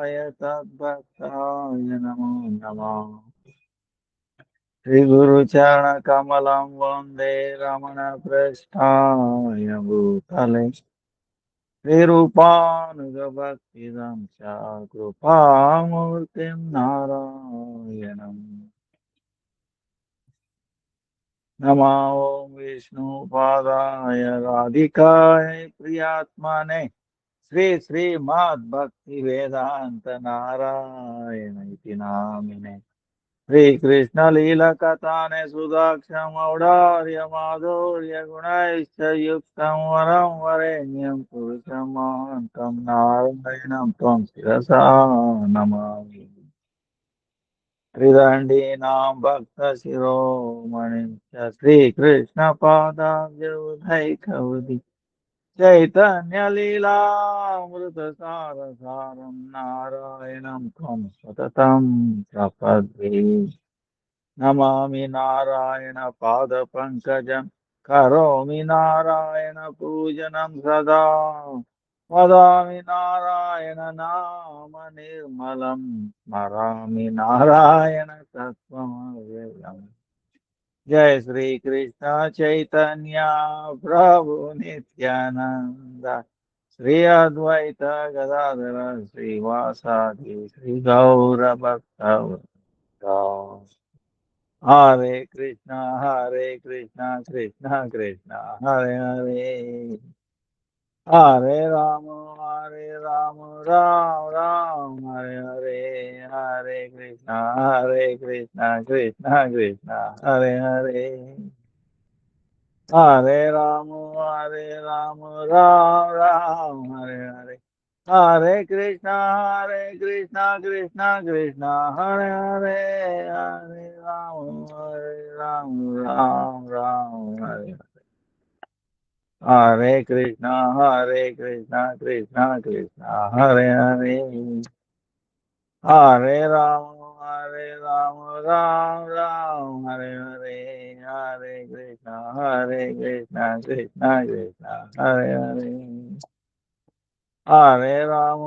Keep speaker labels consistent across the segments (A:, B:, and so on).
A: तद्भक्ताय नमो नमः। श्रीगुरुचरणकमलं वन्दे रमणपृष्ठाय भूतले श्रीरूपानुगभक्तिदं च कृपामूर्तिं नारायणम्। नमो विष्णुपादाय राधिकाय प्रियात्मने श्री श्रीमद्भक्तिवेदान्त नारायण इति नामिने। श्रीकृष्ण लीला कथाने सुदाक्षमौदार्य माधुर्य गुणैश्च युक्तं वरं वरेण्यं पुरुषं महान्तं नारायणं त्वं शिरसा नमामि। त्रिदण्डीनां भक्तशिरोमणिं च श्रीकृष्णपादाब्जौधैकवदी चैतन्यलीलामृतसारसारं नारायणं त्वं सततं प्रपद्ये। नमामि नारायण पादपङ्कजं करोमि नारायण पूजनं सदा वदामि नारायण नाम निर्मलं स्मरामि नारायण तत्त्वमव्ययम्। जय श्री कृष्ण चैतन्य प्रभु नित्यानंद श्री अद्वैत गदाधर श्रीवासादि श्री गौर भक्त। हरे कृष्णा कृष्णा कृष्णा हरे हरे हरे राम राम राम हरे हरे। हरे कृष्णा कृष्णा कृष्णा हरे हरे हरे राम राम राम हरे हरे। हरे कृष्णा कृष्णा कृष्णा हरे हरे। हरे राम राम राम हरे हरे। हरे कृष्णा कृष्णा कृष्णा हरे हरे। हरे राम राम राम हरे हरे। हरे कृष्णा कृष्णा कृष्णा हरे हरे। हरे राम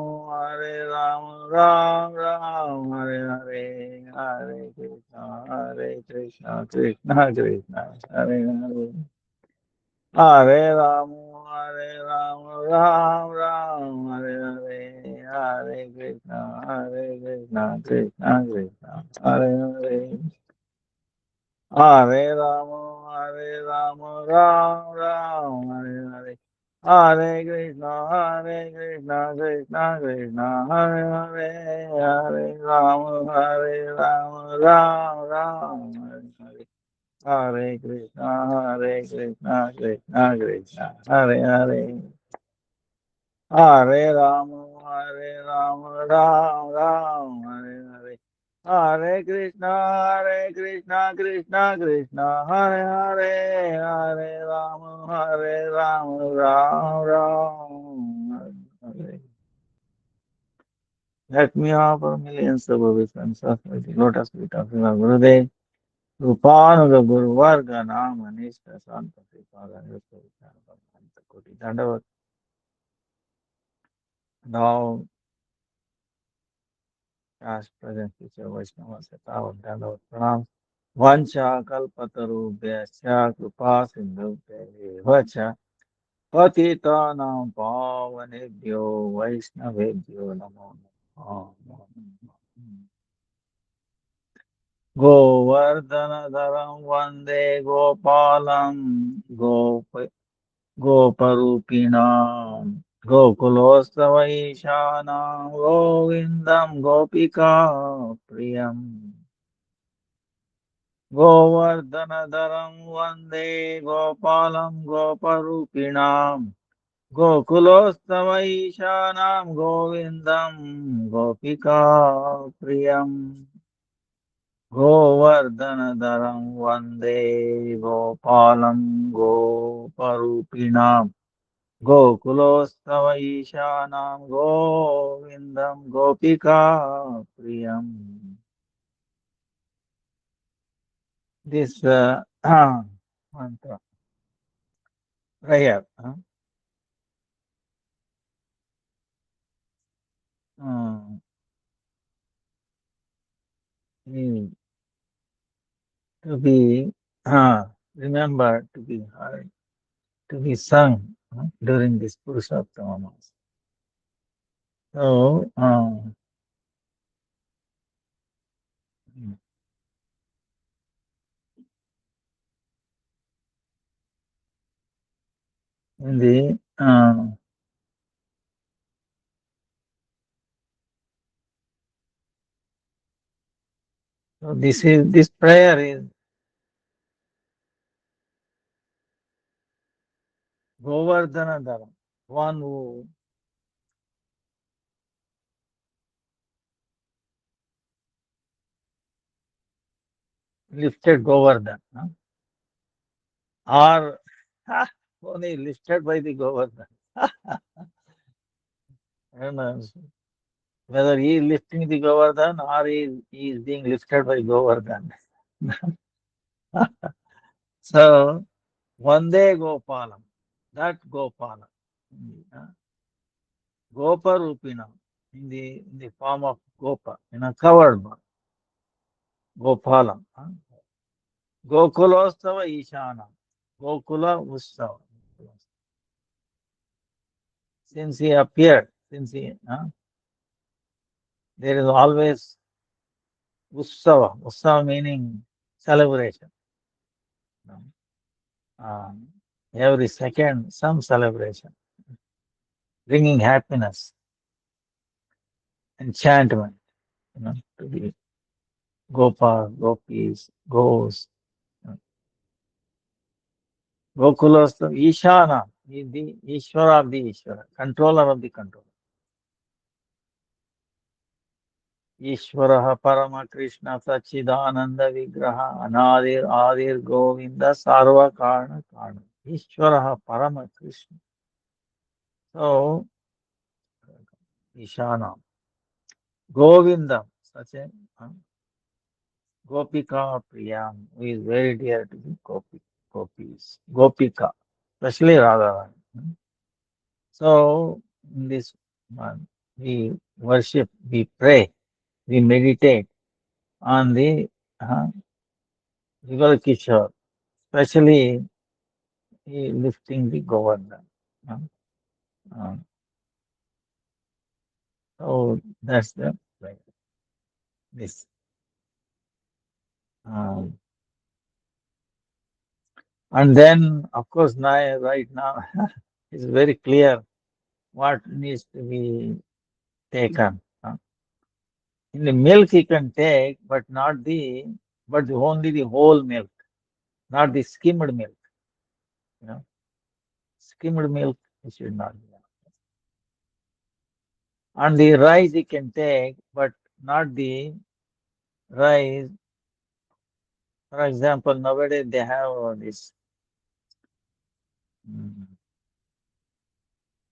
A: राम राम हरे हरे। हरे कृष्णा कृष्णा कृष्णा हरे हरे। हरे राम राम राम हरे हरे। हरे कृष्णा कृष्णा कृष्णा हरे हरे। हरे राम राम राम हरे हरे। हरे कृष्णा कृष्णा कृष्णा हरे हरे। हरे राम राम राम हरे हरे। हरे कृष्णा कृष्णा कृष्णा हरे हरे। हरे राम राम राम हरे हरे। हरे कृष्णा कृष्णा कृष्णा हरे हरे। हरे Ram Ram Ram Hare Hare. Let me offer millions of obeisance of the lotus feet of your Gurudev. Rupanuga Guru Varga Nama Nishta Santa Sripada Koti Dandavat. Now, past, present, future, Vaishnava, Satavat, Dandavat, Pranam. Vancha Kalpatarubhyascha Kripa Sindhubhya Patitanam Pavanebhyo Vaishnavebhyo Namo Namo. Govardhanadharam Vande Gopalam Goparupinam Gokulostavaishanam Govindam Gopika Priyam Govardhanadharam Vande Gopalam Goparupinam Gokulostavaishanam Govindam Gopika Priyam Govardhanadharam Vande Gopalam Goparupinam Gokulostavaishanam Govindam Gopika Priyam. This mantra, prayer, to be remembered, to be heard, to be sung during this Purushottama Mass. So, in the so this prayer is Govardhana Dharam, one who lifted Govardhan, or only lifted by the Govardhan. I don't know whether he is lifting the Govardhan or he is being lifted by Govardhan. So, Vande Gopalam, that Gopala, uh, Gopa Rupina, in the form of Gopa, in a covered one, Gopalam. Gokulostava Ishana, Gokula Ustava. Since he appeared, there is always Ussava meaning celebration. You Um, every second, some celebration, bringing happiness, enchantment, to the Gopa, Gopis, Gos. Gokulastha, Ishana is the Ishvara of the Ishvara, controller of the controller. Ishvara Parama Krishna Sachidananda Vigraha Anadir Adir Govinda Sarva Karna Karna. Ishvara Parama Krishna. So, Ishana. Govinda, such a Gopika Priyam, who is very dear to the gopis, Gopika, especially Radharani. So, in this month, we worship, we pray, we meditate on the uh, River Kishore, especially lifting the Govardhan. Uh, uh, so, that's the prayer. This. Um, and then, of course, now, right now, it's very clear what needs to be taken. In the milk you can take, but not only the whole milk, not the skimmed milk. You know, skimmed milk you should not be. And the rice you can take, but not the rice. For example, nowadays they have this mm,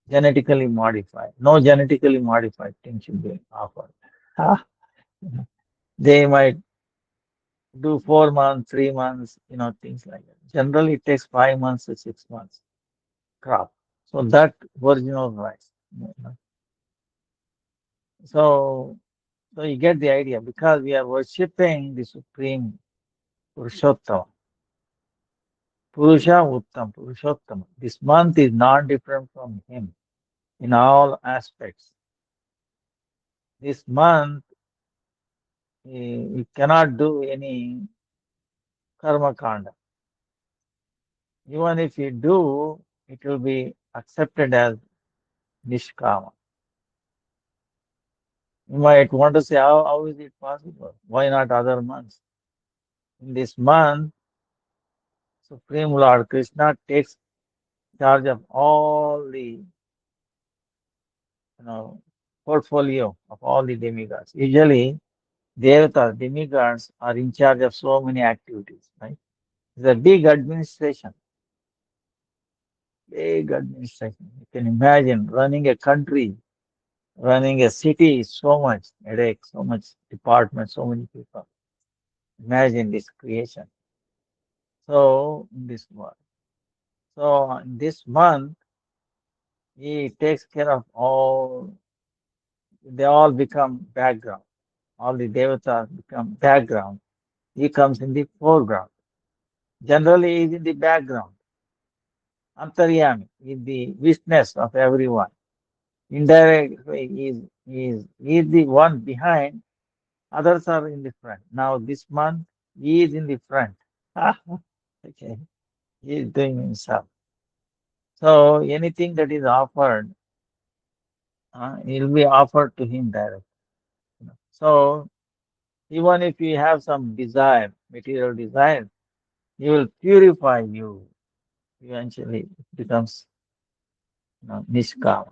A: genetically modified. No genetically modified thing should be offered. Ah, they might do 4 months, 3 months, things like that. Generally, it takes 5 months to 6 months crop. So that original rice. So, so you get the idea because we are worshipping the supreme Purushottama, Purusha Uttam, Purushottama. This month is not different from him in all aspects. This month, you cannot do any karma kanda. Even if you do, it will be accepted as nishkama. You might want to say, how is it possible? Why not other months? In this month, Supreme Lord Krishna takes charge of all the portfolio of all the demigods. Usually, devatas, demigods are in charge of so many activities, right? It's a big administration. You can imagine running a country, running a city, so much headache, so much department, so many people. Imagine this creation. So, in this world. So, in this month, he takes care of all, they all become background. All the devatas become background He comes in the foreground. Generally, he is in the background. Antaryami is the witness of everyone. Indirectly, he is the one behind, others are in the front. Now, this month, he is in the front. Okay, he is doing himself. So, anything that is offered, it will be offered to him directly. So, even if you have some desire, material desire, he will purify you. Eventually, it becomes nishkam.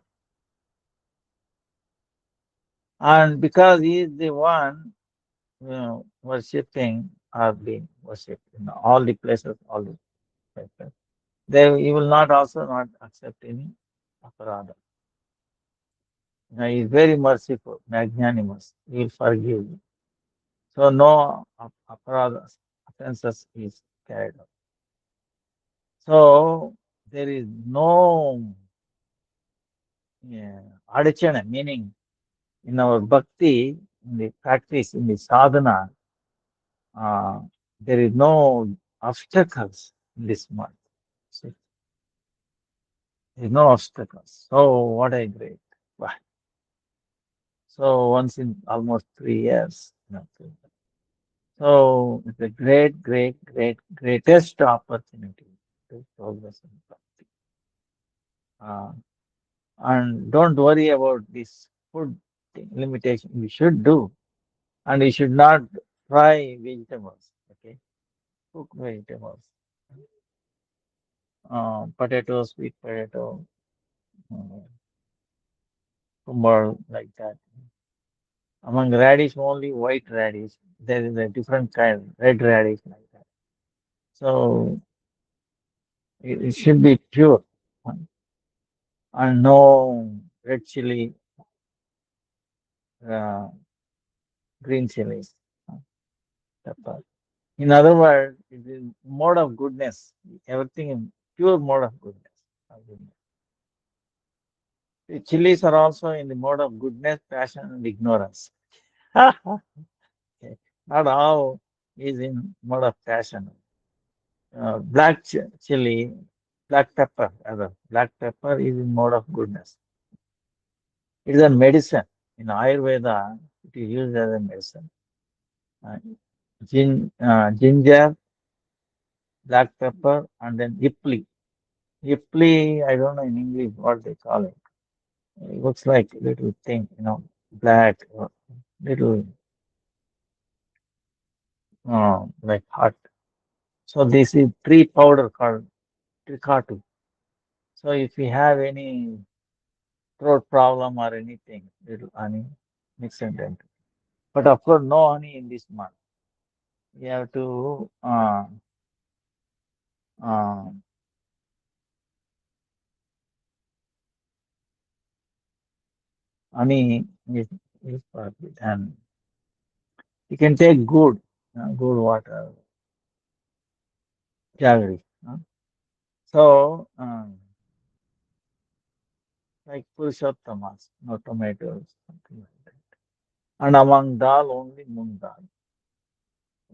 A: And because he is the one worshipping or being worshipped in all the places, all the places, he will not also not accept any aparada. He is very merciful, magnanimous. He will forgive you. So no aparada offenses is carried out. So there is no adachana, meaning in our bhakti, in the practice, in the sadhana, uh, there is no obstacles in this month. So there is no obstacles. So what a great. Wow. So once in almost 3 years. So it's a greatest opportunity to progress in bhakti. Uh, and don't worry about this food limitation. You should do, and you should not fry vegetables. Okay, cook vegetables, potatoes, sweet potato, uh, kumbar, like that. Among radish, only white radish. There is a different kind, red radish, like that. So it should be pure, and no red chili, uh, green chilies, uh, pepper. In other words, it is mode of goodness. Everything in pure mode of goodness. The chilies are also in the mode of goodness, passion, and ignorance. Okay. Not all is in mode of passion. Black chili, black pepper, rather, black pepper is in mode of goodness. It is a medicine. In Ayurveda, it is used as a medicine. Uh, ginger, black pepper, and then ipli. Ipli, I don't know in English what they call it. It looks like little thing, black, little, like hot. So this is tree powder called tricatu. So if you have any throat problem or anything, little honey, mix and drink. But of course, no honey in this month. You have to, uh, honey is perfect. And you can take good water, jaggery. So, like Purushottamas, no tomatoes, something like that. And among dal, only moong dal.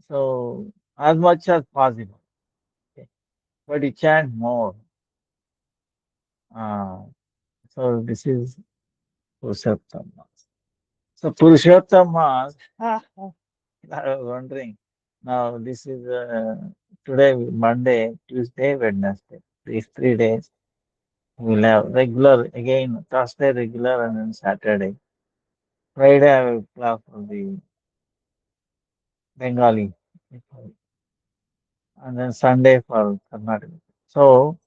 A: So, as much as possible. Okay. But you chant more. Uh, so, this is Purushottamas. So, Purushottamas, I was wondering. Now, this is today, Monday, Tuesday, Wednesday. These 3 days, we'll have regular, again, Thursday regular, and then Saturday. Friday, I will class for the Bengali, and then Sunday for Karnataka. So,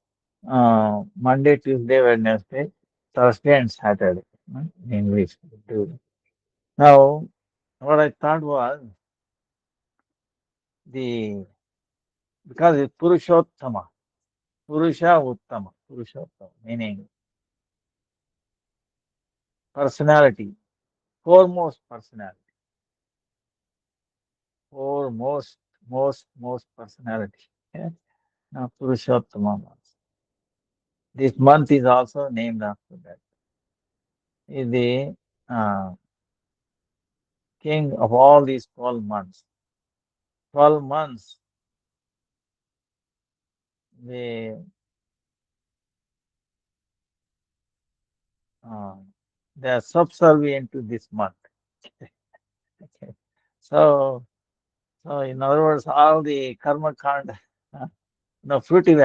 A: Monday, Tuesday, Wednesday, Thursday, and Saturday, in English. Do. Now, what I thought was the because it's Purushottama, Purusha Uttama, Purushottama, meaning personality, foremost personality, foremost, most personality. Yeah? Now, Purushottama. This month is also named after that. Is the uh, king of all these 12 months. 12 months, they, uh, they are subservient to this month. Okay. So, so in other words, all the karma kanda, fruitive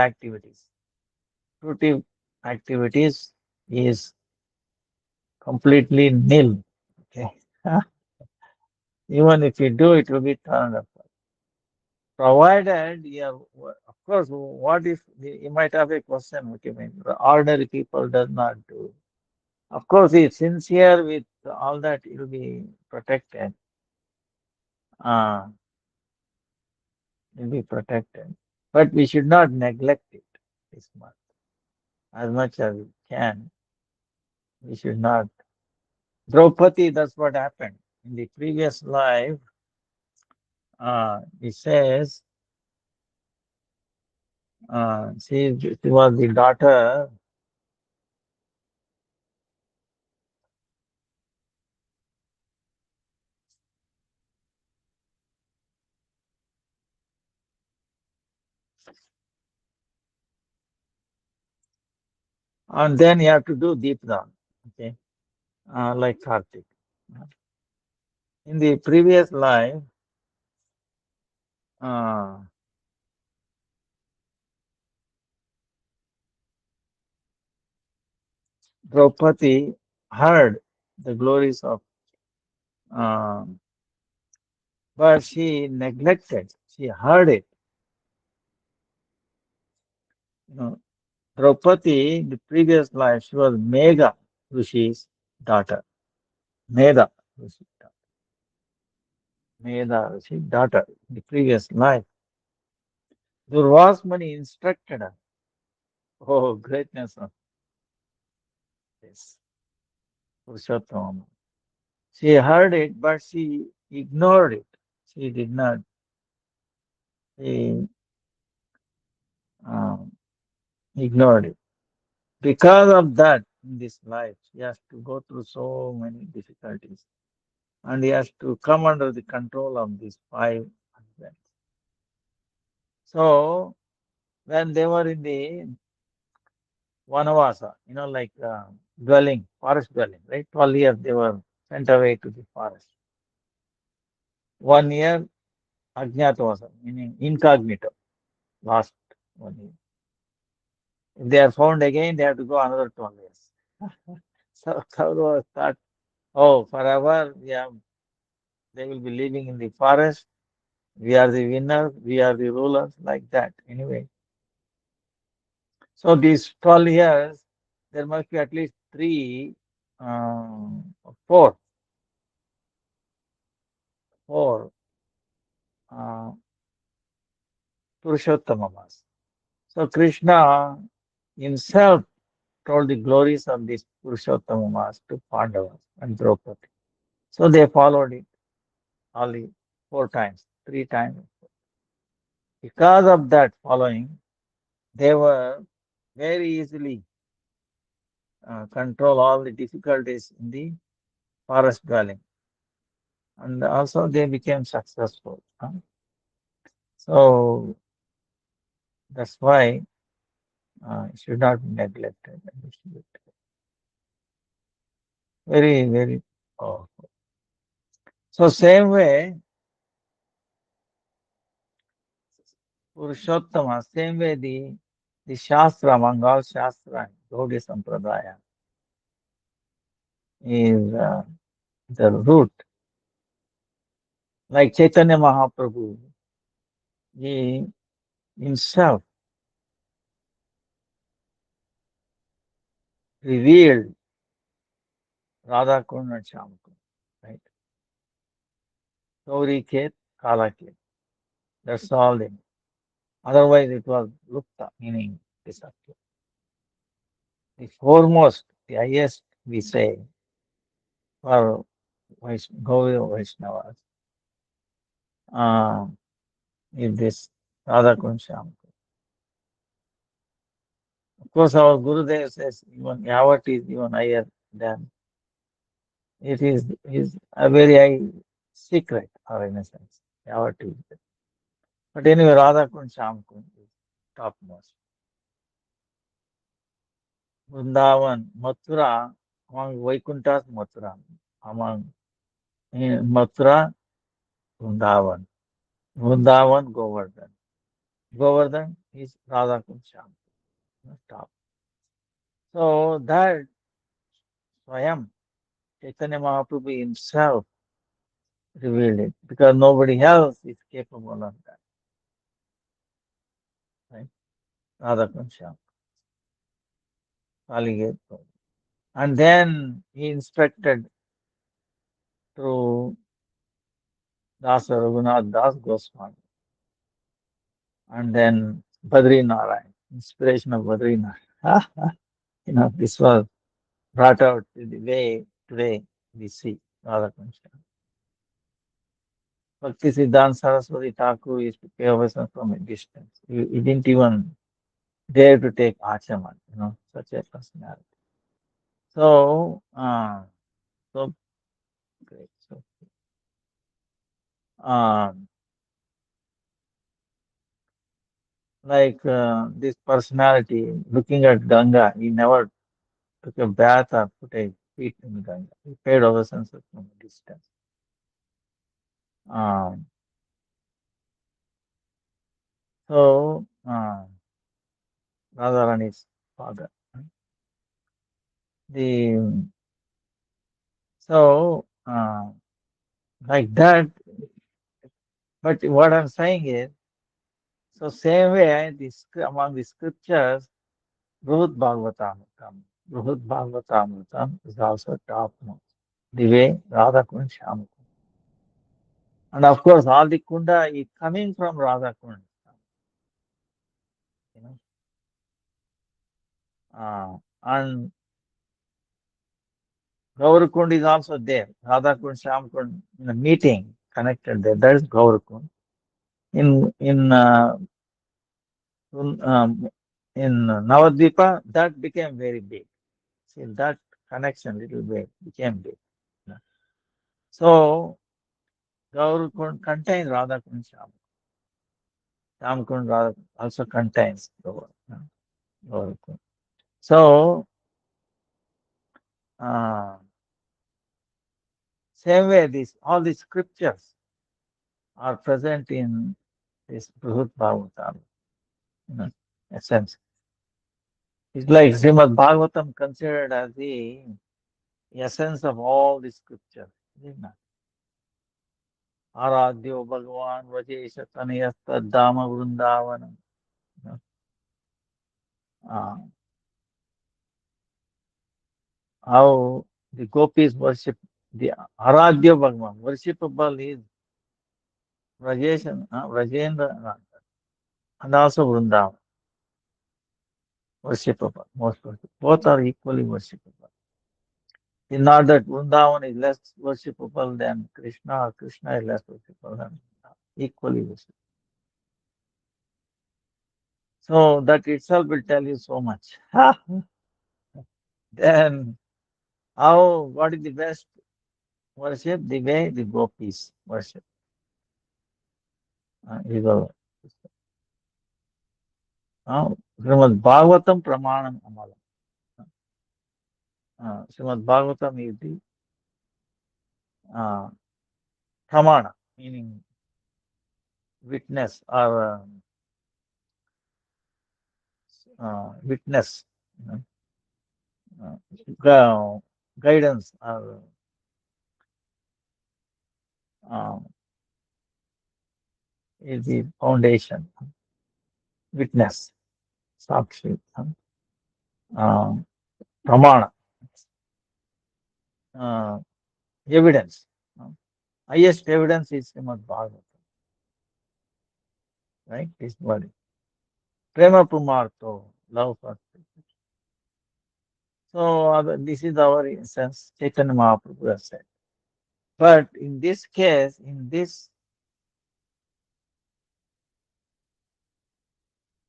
A: fruitive activities is completely nil. Okay. Even if you do, it will be turned up. Provided, yeah, of course, what if you might have a question, okay, I mean, the ordinary people does not do. Of course, he's sincere with all that, he'll be protected. Uh, he'll be protected. But we should not neglect it this month. As much as we can, we should not. Draupadi, that's what happened. In the previous life, it says, she was the daughter, and then you have to do Deepdan, okay, like Kartik. In the previous life, uh, Draupadi heard the glories of, uh, but she neglected. She heard it. You know, Draupadi, in the previous life, she was Megha Rishi's daughter. Medha Rishi's daughter. Medha Rishi's daughter. In the previous life, Durvasmani instructed her. Oh, greatness of this Purushottam. She heard it, but she ignored it. She did not. She um, ignored it. Because of that, in this life, he has to go through so many difficulties, and he has to come under the control of these five husbands. So, when they were in the Vanavasa, like dwelling, forest dwelling, right? 12 years they were sent away to the forest. 1 year Ajnatavasa, meaning incognito, last 1 year. If they are found again, they have to go another 12 years. So Kaurava thought, oh, forever they will be living in the forest. We are the winners, we are the rulers, like that. Anyway, so these 12 years, there must be at least three, four, four uh, Purushottamamas. So Krishna himself told the glories of these Purushottamamas to Pandavas and Draupadi. So they followed it only 4 times, 3 times. Because of that following, they were very easily control all the difficulties in the forest dwelling, and also they became successful. So that's why it should not be neglected. It should be very, very powerful. So same way, Purushottama, same way the Shastra, Mangal Shastra, Gaudiya Sampradaya is the root. Like Chaitanya Mahaprabhu, he himself revealed Radha Kund and Shyamakund, right? Gauri Khet, Kala Khet. That's all they know. Otherwise, it was Lupta, meaning disappear. The foremost, the highest, we say, for Gauri Vaishnavas, uh, is this Radha Kund Shyamakund. Of course, our Gurudev says even Yavat is even higher than it is a very high secret, or in a sense. Yavat is. But anyway, Radha Kund, Sham Kund is topmost. Vrindavan, Mathura, among Vaikunthas, Mathura. Among Mathura, Vrindavan. Vrindavan, Govardhan. Govardhan is Radha Kund, Sham Kund, top. So that Swayam, Chaitanya Mahaprabhu himself revealed it because nobody else is capable of that. Right? Radha Kund, Sham, Kaligate. And then he instructed through Dasa Raghunath Das Goswami. And then Badri Narayan, inspiration of Badri Narayan. This was brought out in the way today we see Radha Krishna. Bhakti Siddhanta Saraswati Thakur used to pay obeisance from a distance. He didn't even dare to take Achaman, such a personality. So, so great. So, um, like this personality, looking at Ganga, he never took a bath or put a feet in Ganga. He paid obeisance from a distance. Um, so, Radharani's father. The so like that. But what I'm saying is, so same way, among the scriptures, Brihad Bhagavatamritam. Brihad Bhagavatamritam is also topmost. The way Radha Kund Shyam. And of course, all the Kunda is coming from Radha Kund. You know, and Gaurukund is also there. Radha Kund, Shyam Kund, in a meeting connected there. That is Gaurukund. In in Navadvipa, that became very big. See, that connection little bit became big. So Gaurukund contains Radhakund Shyam. Shyamkund Radha also contains Gaurukund. So uh, same way, all these scriptures are present in this Brihad Bhagavatam. Essence. It's like Srimad Bhagavatam considered as the essence of all the scriptures. Isn't it? Aradhyo Bhagavan Vajesha Tanayasta Dama Vrindavanam. Uh, how the gopis worship the Aradhya Bhagavan. Worshipable is Vrajendra, and also Vrindavan. Worshipable, most worshipable. Both are equally worshipable. It's not that Vrindavan is less worshipable than Krishna or Krishna is less worshipable than Vrindavan. Equally worshipable. So that itself will tell you so much. Then what is the best worship? The way the gopis worship. You Srimad Bhagavatam Pramanam Amalam. Srimad Bhagavatam is the uh, Pramana, meaning witness or witness, you know, guidance or uh, is the foundation, witness, sakshi, uh, pramana, uh, evidence. Highest evidence is Srimad Bhagavatam, right? This body. Prema Pumarto, love for. So this is our sense, Chaitanya Mahaprabhu has said. But in this case,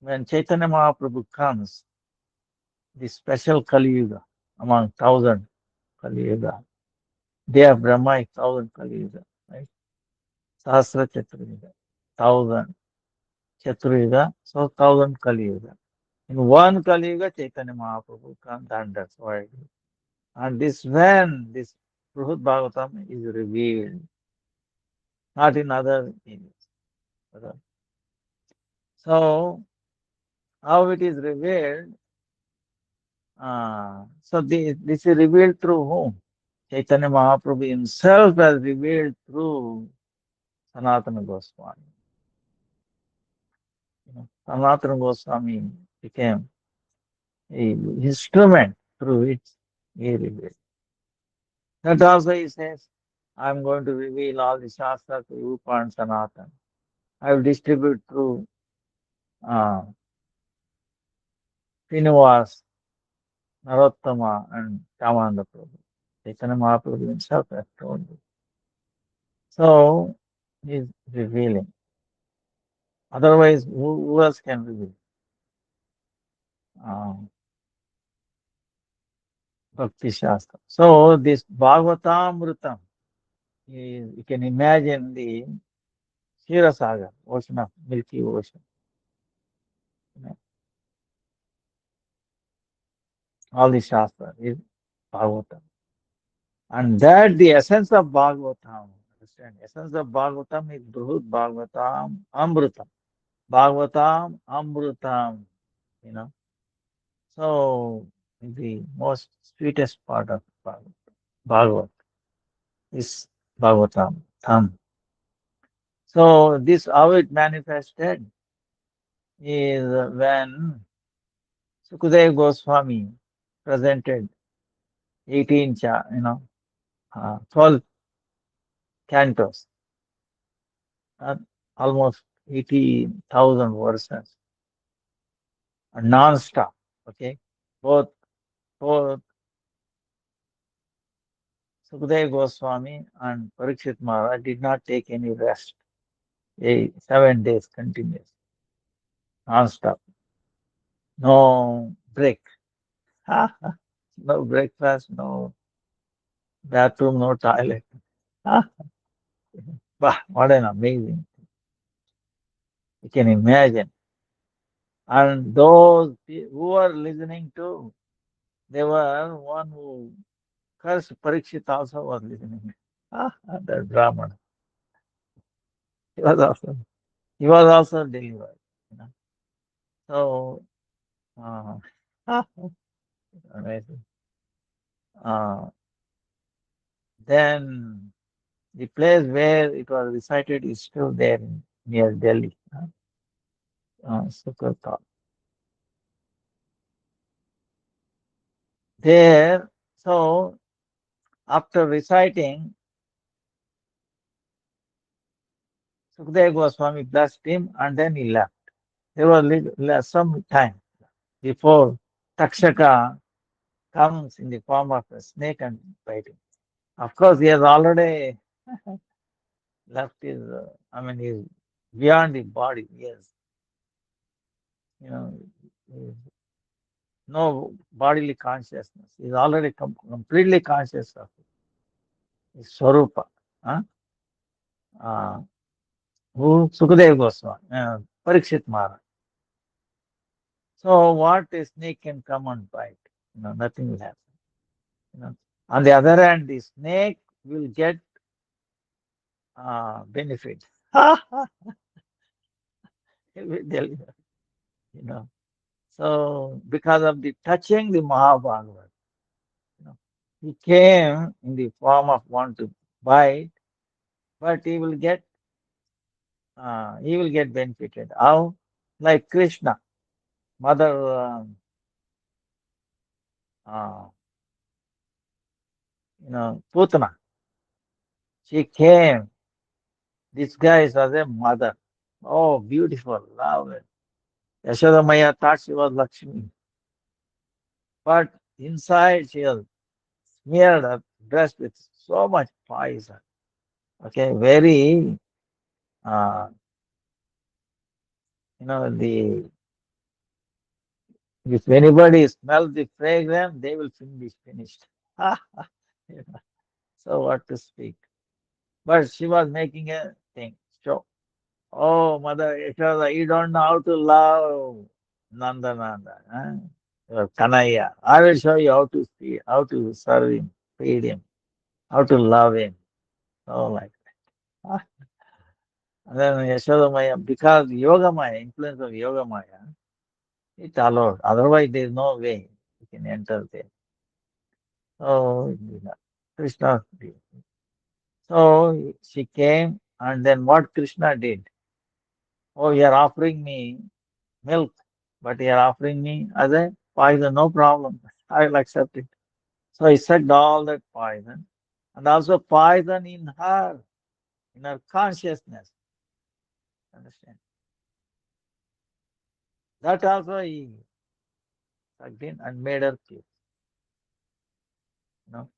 A: when Chaitanya Mahaprabhu comes, the special Kali Yuga, among thousand Kali Yuga, day of Brahma is thousand Kali Yuga, right? Sahasra Chatra Yuga, thousand. Chaturayuga, so 1000 Kali Yuga. In one Kali Yuga, Chaitanya Mahaprabhu comes and that's why. And this when this Brihad Bhagavatam is revealed, not in other areas. So, how it is revealed? So, this is revealed through whom? Chaitanya Mahaprabhu himself has revealed through Sanatana Goswami. Sanatana Goswami became an instrument through which he revealed. That also he says, I'm going to reveal all the Shastra to Rupa and Sanatana. I will distribute through uh, Srinivas, Narottama, and Kamananda Prabhu. Chaitanya Mahaprabhu himself has told you. So, he is revealing. Otherwise, who else can reveal? Um, Bhakti Shastra. So, this Bhagavatamrutam, you can imagine the Shirasagar, ocean of Milky Ocean. You know, all the Shastra is Bhagavatam. And that the essence of Bhagavatam, understand? Essence of Bhagavatam is Brihad Bhagavatam Amrutam. Bhagavatam Amrutam, you know. So the most sweetest part of Bhagavat is Bhagavatam. So this how it manifested is when Sukadeva Goswami presented 18 12 cantos, uh, almost 80,000 verses, non-stop. Okay, both both Sukadeva Goswami and Parikshit Maharaj did not take any rest. 7 days continuous, non-stop, no break, no breakfast, no bathroom, no toilet. Bah, what an amazing! You can imagine. And those who were listening to, they were one who cursed Parikshit also was listening. The Brahmana. He was also he was also delivered. You know. So amazing. Uh, then the place where it was recited is still there near Delhi. Sukrata. There, so after reciting, Sukadeva Goswami blessed him and then he left. There was some time before Takshaka comes in the form of a snake and bite him. Of course, he has already left his, he's beyond the body. Yes, you know, he's no bodily consciousness. He's already completely conscious of his Swarupa. Huh? Uh, who? Sukadeva Goswami, Parikshit Maharaj. So what a snake can come and bite? Nothing will happen. You know. On the other hand, the snake will get benefit. He will deliver, you know. So because of the touching the Mahabhagavad, he came in the form of one to bite, but he will get benefited. How? Like Krishna, mother uh, Putana. She came disguised as a mother. Oh, beautiful, lovely. Yashoda Maya thought she was Lakshmi, but inside she was smeared up, dressed with so much poison. Okay, very, uh, the if anybody smells the fragrance, they will be finished. You know, so what to speak? But she was making a thing show. Oh, Mother Yashoda, you don't know how to love Nanda Nanda. Huh? Your Kanaya. I will show you how to see, how to serve him, feed him, how to love him. Oh, like that. And then Yashoda Maya, because Yoga Maya, influence of Yoga Maya, it allowed. Otherwise, there is no way you can enter there. So, Krishna did. So she came, and then what Krishna did? Oh, you are offering me milk, but you are offering me as a poison, no problem. I will accept it. So he said all that poison, and also poison in her consciousness. Understand? That also he sucked in and made her cure. You know?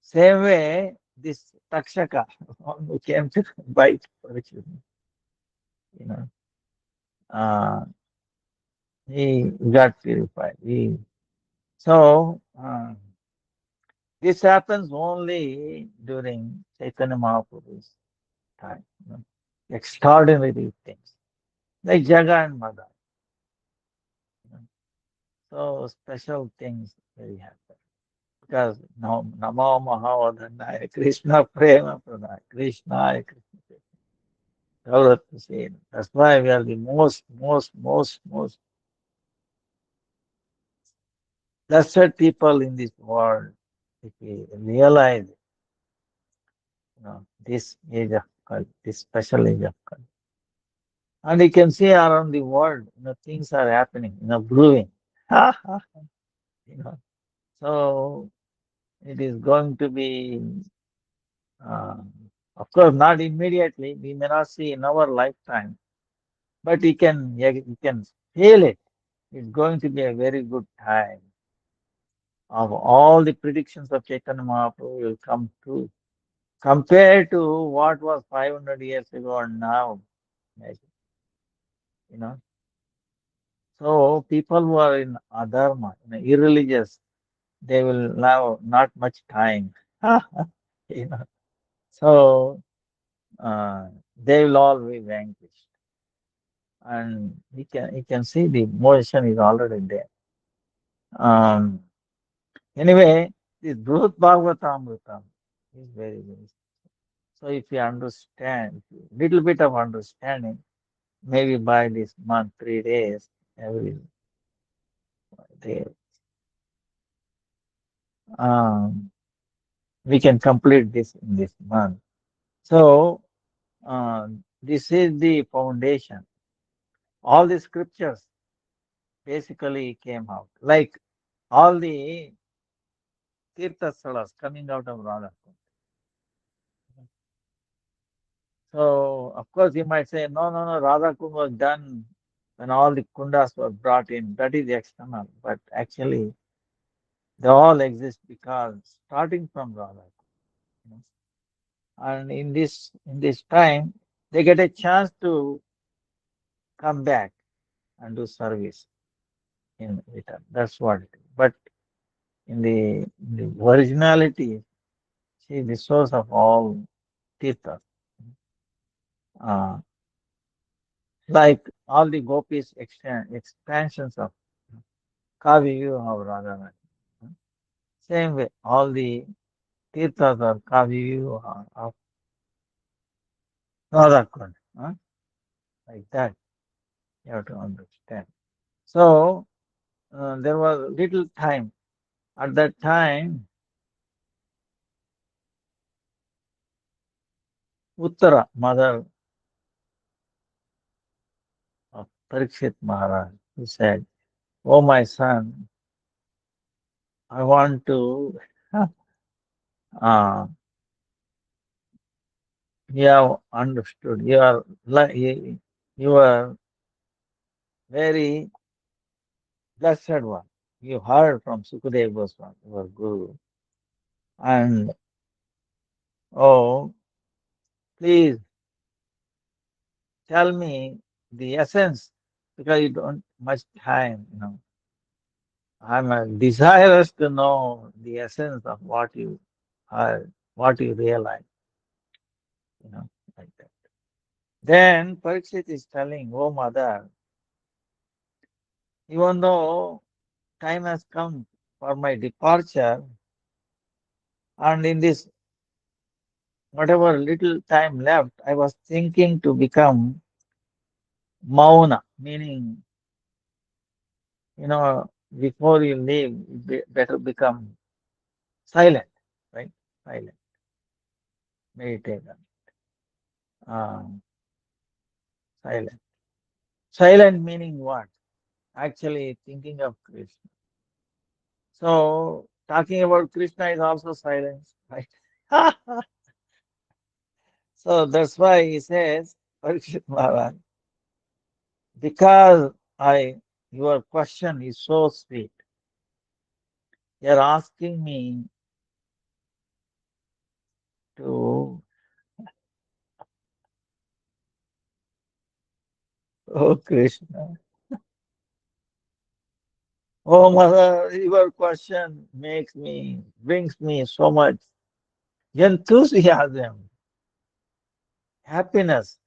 A: Same way, this Takshaka who came to bite Parikshit, you know, uh, he got purified. So this happens only during Chaitanya Mahaprabhu's time. Extraordinary things like Jaga and Mada. You know. So special things very happen because now Namo Mahavadhanaya Krishna Prema Pradaya Krishna Krishna. Gaurav Hussain. That's why we are the most blessed people in this world. If we realize, this age of Kali, this special age of Kali. And you can see around the world, things are happening, brewing. you know. So it is going to be, uh, of course, not immediately. We may not see in our lifetime, but you can feel it. It's going to be a very good time. Of all the predictions of Chaitanya Mahaprabhu will come true. Compared to what was 500 years ago and now, imagine, you know. So people who are in adharma, irreligious, they will have not much time. you know. So they will all be vanquished. And you can see the motion is already there. Um, anyway, this Brut Bhagavatamritam is very, very. So if you understand, little bit of understanding, maybe by this month, 3 days, every day, um, we can complete this in this month. So this is the foundation. All the scriptures basically came out, like all the Tirtha Salas coming out of Radha. So, of course, you might say, no, no, no, Radha Kund was done when all the kundas were brought in. That is external. But actually, they all exist because starting from Radha Kund. And in this time, they get a chance to come back and do service in return. That's what it is. But in the originality, she is the source of all tirthas. Uh, like all the gopis expansions of Kaviyu of Radharani. Same way, all the tirthas are Kaviyu of Radhakund. Like that, you have to understand. So, there was little time. At that time, Uttara, mother of Parikshit Maharaj, he said, "Oh, my son, I want to, uh, you have understood. You are very blessed one. You heard from Sukadeva Goswami, your guru. And oh, please tell me the essence because you don't much time. I'm desirous to know the essence of what you heard, what you realize, you know, like that. Then Parikshit is telling, oh mother, even though time has come for my departure, and in this whatever little time left, I was thinking to become Mauna, meaning, before you leave, you better become silent, right? Silent, meditate, uh, silent. Silent meaning what? Actually thinking of Krishna. So talking about Krishna is also silence, right? So that's why he says, Parikshit Maharaj, because your question is so sweet. You're asking me to, oh Krishna, oh mother, your question brings me so much enthusiasm, happiness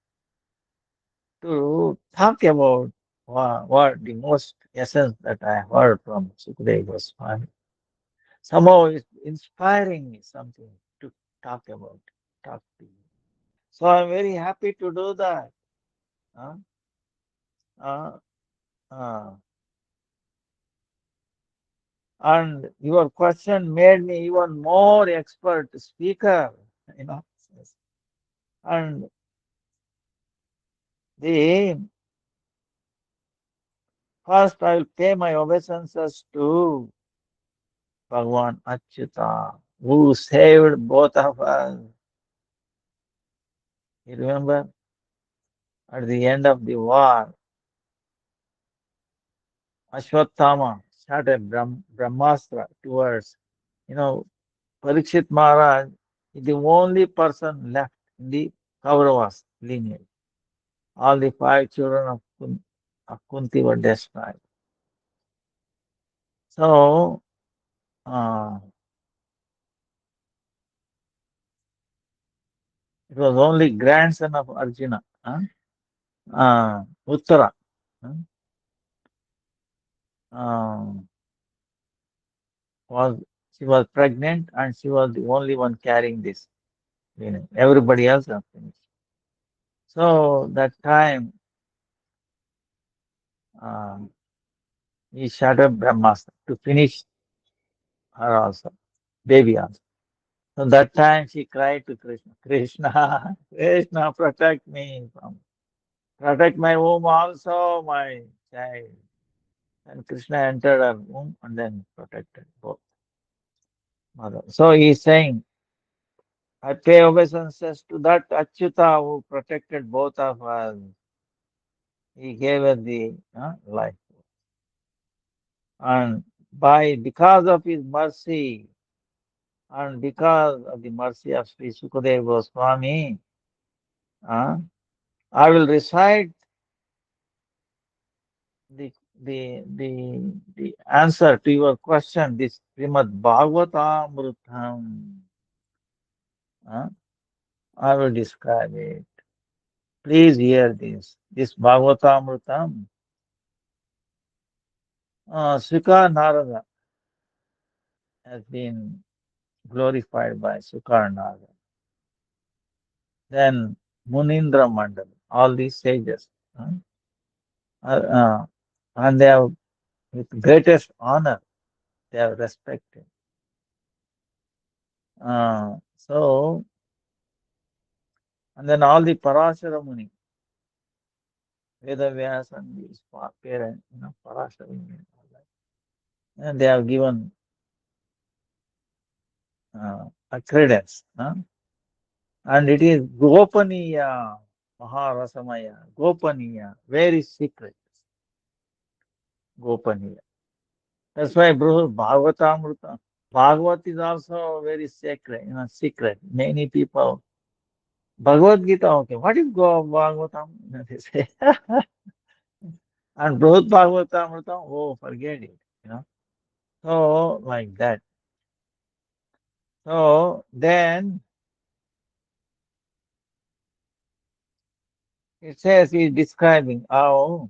A: to talk about what the most essence that I heard from Sukadeva Goswami. Somehow it's inspiring me something to talk about, talk to you. So I'm very happy to do that. Huh? Uh, uh, and your question made me even more expert speaker, you know. And the first I will pay my obeisances to Bhagwan Achyuta, who saved both of us. You remember at the end of the war, Ashwatthama shot a Brahmastra towards, you know, Parikshit Maharaj is the only person left in the Kauravas lineage. All the five children of Kunti were destroyed. So, uh, it was only grandson of Arjuna, Uttara. huh, uh, was She was pregnant and she was the only one carrying this. Everybody else was finished. So that time uh, he shut up Brahmastra to finish her also, baby also. So that time she cried to Krishna, Krishna, Krishna, protect my womb also, my child. And Krishna entered her womb and then protected both mother. So he is saying, I pay obeisances to that Achyuta who protected both of us. He gave us the life. And because of his mercy and because of the mercy of Sri Sukadeva Goswami, uh, I will recite the, the answer to your question, this Srimad Bhagavatamrutam. Uh, I will describe it. Please hear this. This Bhagavatamrutam, Sukha Narada has been glorified by Sukha Narada. Then Munindra Mandal, all these sages. uh, uh, and they have, with greatest honor, they are respected. So, and then all the Parashara Muni, Vedavyas and his parent, Parashara Muni, and all that. And they have given a credence. And it is Gopaniya, Maharasamaya, Gopaniya, very secret, Gopaniya. That's why Bhagavatamrita. Bhagavat is also very sacred, secret. Many people, Bhagavad Gita, okay, what is Bhagavatam? They say. And Brihad Bhagavatamrita, oh, forget it. So, like that. So, then It says he's describing how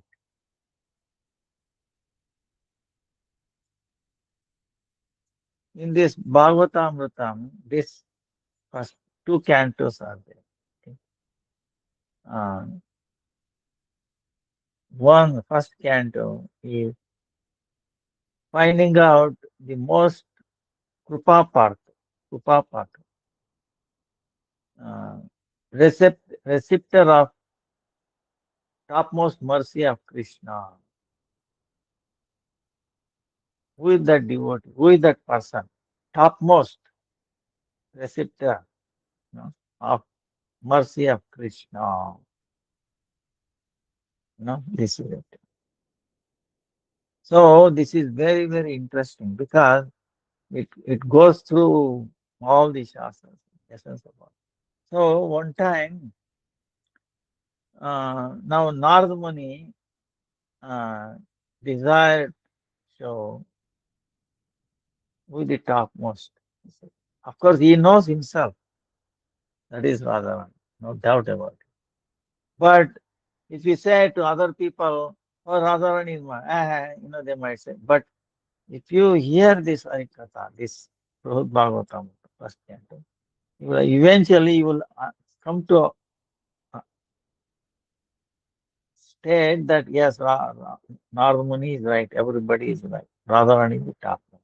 A: in this Bhagavatamritam, this first two cantos are there. Okay. Uh, one first canto is finding out the most krupa part, krupa part, uh, receptor of topmost mercy of Krishna. Who is that devotee? Who is that person? Topmost receptor, of mercy of Krishna. This is it. So this is very, very interesting because it goes through all the shastras, essence of all. So one time, now Narada Muni uh, desired so who is the topmost. Of course, he knows himself. That is Radharan, no doubt about it. But if we say to other people, oh, Radharan is my, they might say. But if you hear this Harikatha, this Prahud Bhagavatam, first canto, eventually you will come to a state that yes, Narada Muni is right, everybody is right, Radharani is the top one.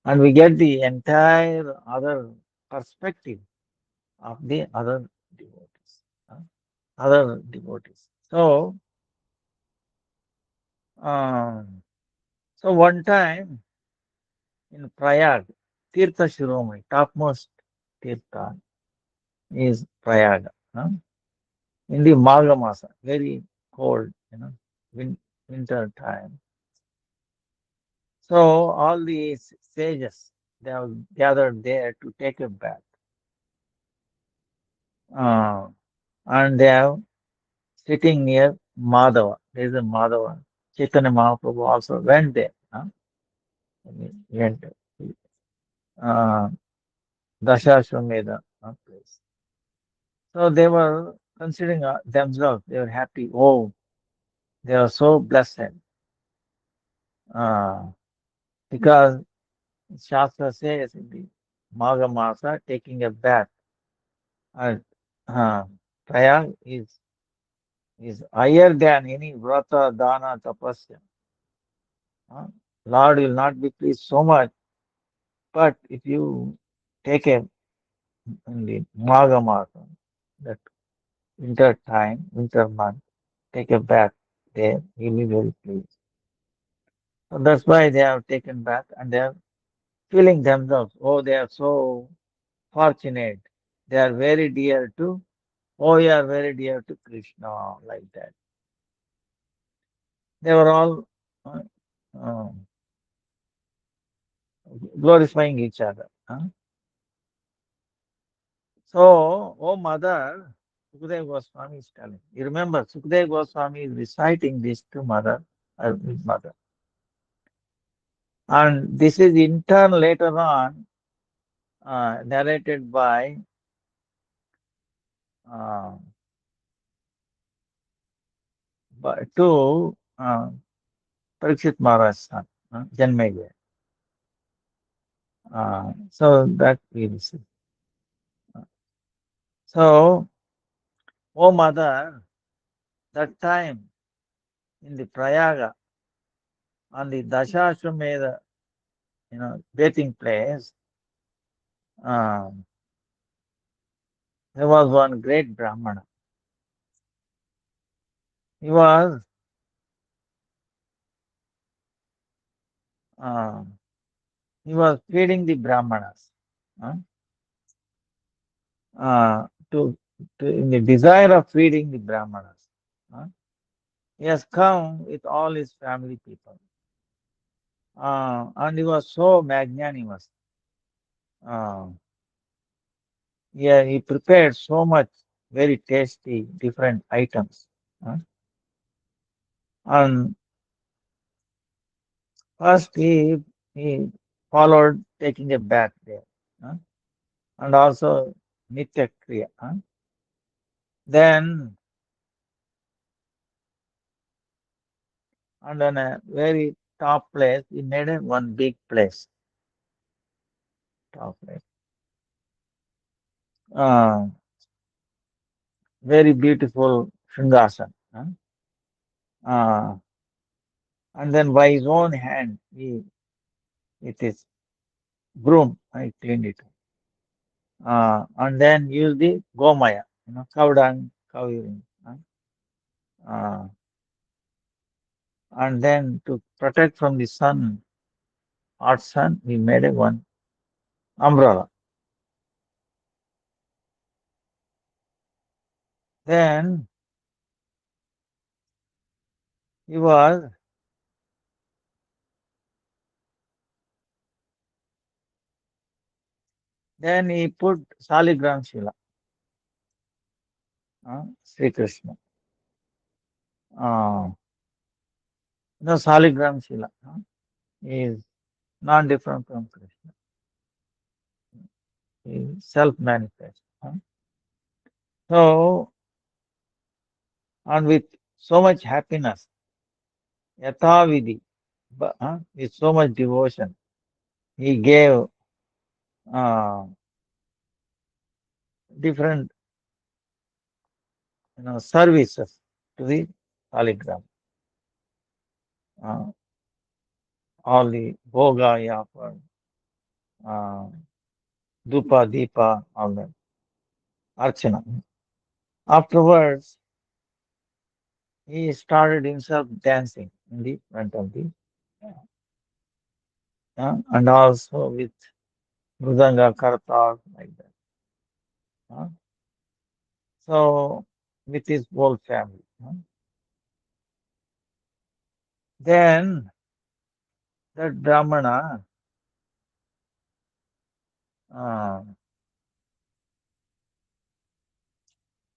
A: And we get the entire other perspective of the other devotees. uh, Other devotees. Um, so one time in Prayag, Tirtha Shiromani, topmost Tirtha is Prayag. In the Magha Masa, very cold, winter time. So all these sages, they have gathered there to take a bath. Uh, and they are sitting near Madhava. There is a Madhava. Chaitanya Mahaprabhu also went there. He went there. Uh, Dashashwamedha place. So they were considering themselves, they were happy. Oh, they are so blessed. Uh, because Shastra says in the Magha Masa, taking a bath at Prayag is higher than any vrata, dana, tapasya. Uh, Lord will not be pleased so much, but if you take a in the Magha Masa, that winter time, winter month, take a bath there, he will be very pleased. So that's why they have taken bath and they are feeling themselves, oh, they are so fortunate. They are very dear to, oh, you are very dear to Krishna, like that. They were all uh, uh, glorifying each other. So, oh mother, Sukadeva Goswami is telling. You remember, Sukadeva Goswami is reciting this to mother, his mother. And this is in turn later on narrated uh, to Parikshit Maharaj's son, Janmejaya. So that we will see. So, oh mother, that time in the Prayaga, on the Dashashwamedha, bathing place, um, there was one great Brahmana. He was uh, he was feeding the Brahmanas uh, to in the desire of feeding the Brahmanas. uh, he has come with all his family people, and he was so magnanimous. Uh, yeah, he prepared so much very tasty different items. uh, and first he followed taking a bath there, uh, and also Nitya Kriya. Then and on a very top place, he made a one big place, top place. Uh, Very beautiful Sringasan. Huh? Uh, and then by his own hand, he with his broom, I cleaned it. And then use the gomaya, cow dung, cow urine. Uh, and then to protect from the sun, hot sun, he made a one umbrella. Then he was, then he put Saligram Shila, Sri Krishna. Uh, Saligram Shila is not different from Krishna. He is self-manifest. So, and with so much happiness, yathavidhi, with so much devotion, he gave uh, different services to the Saligram. Uh, all the bhoga he offered, uh, dupa, deepa, all that, archana. Afterwards, he started himself dancing in the front of the, and also with mridanga, kartal, like that. uh. So, with his whole family. Then that Brahmana, uh,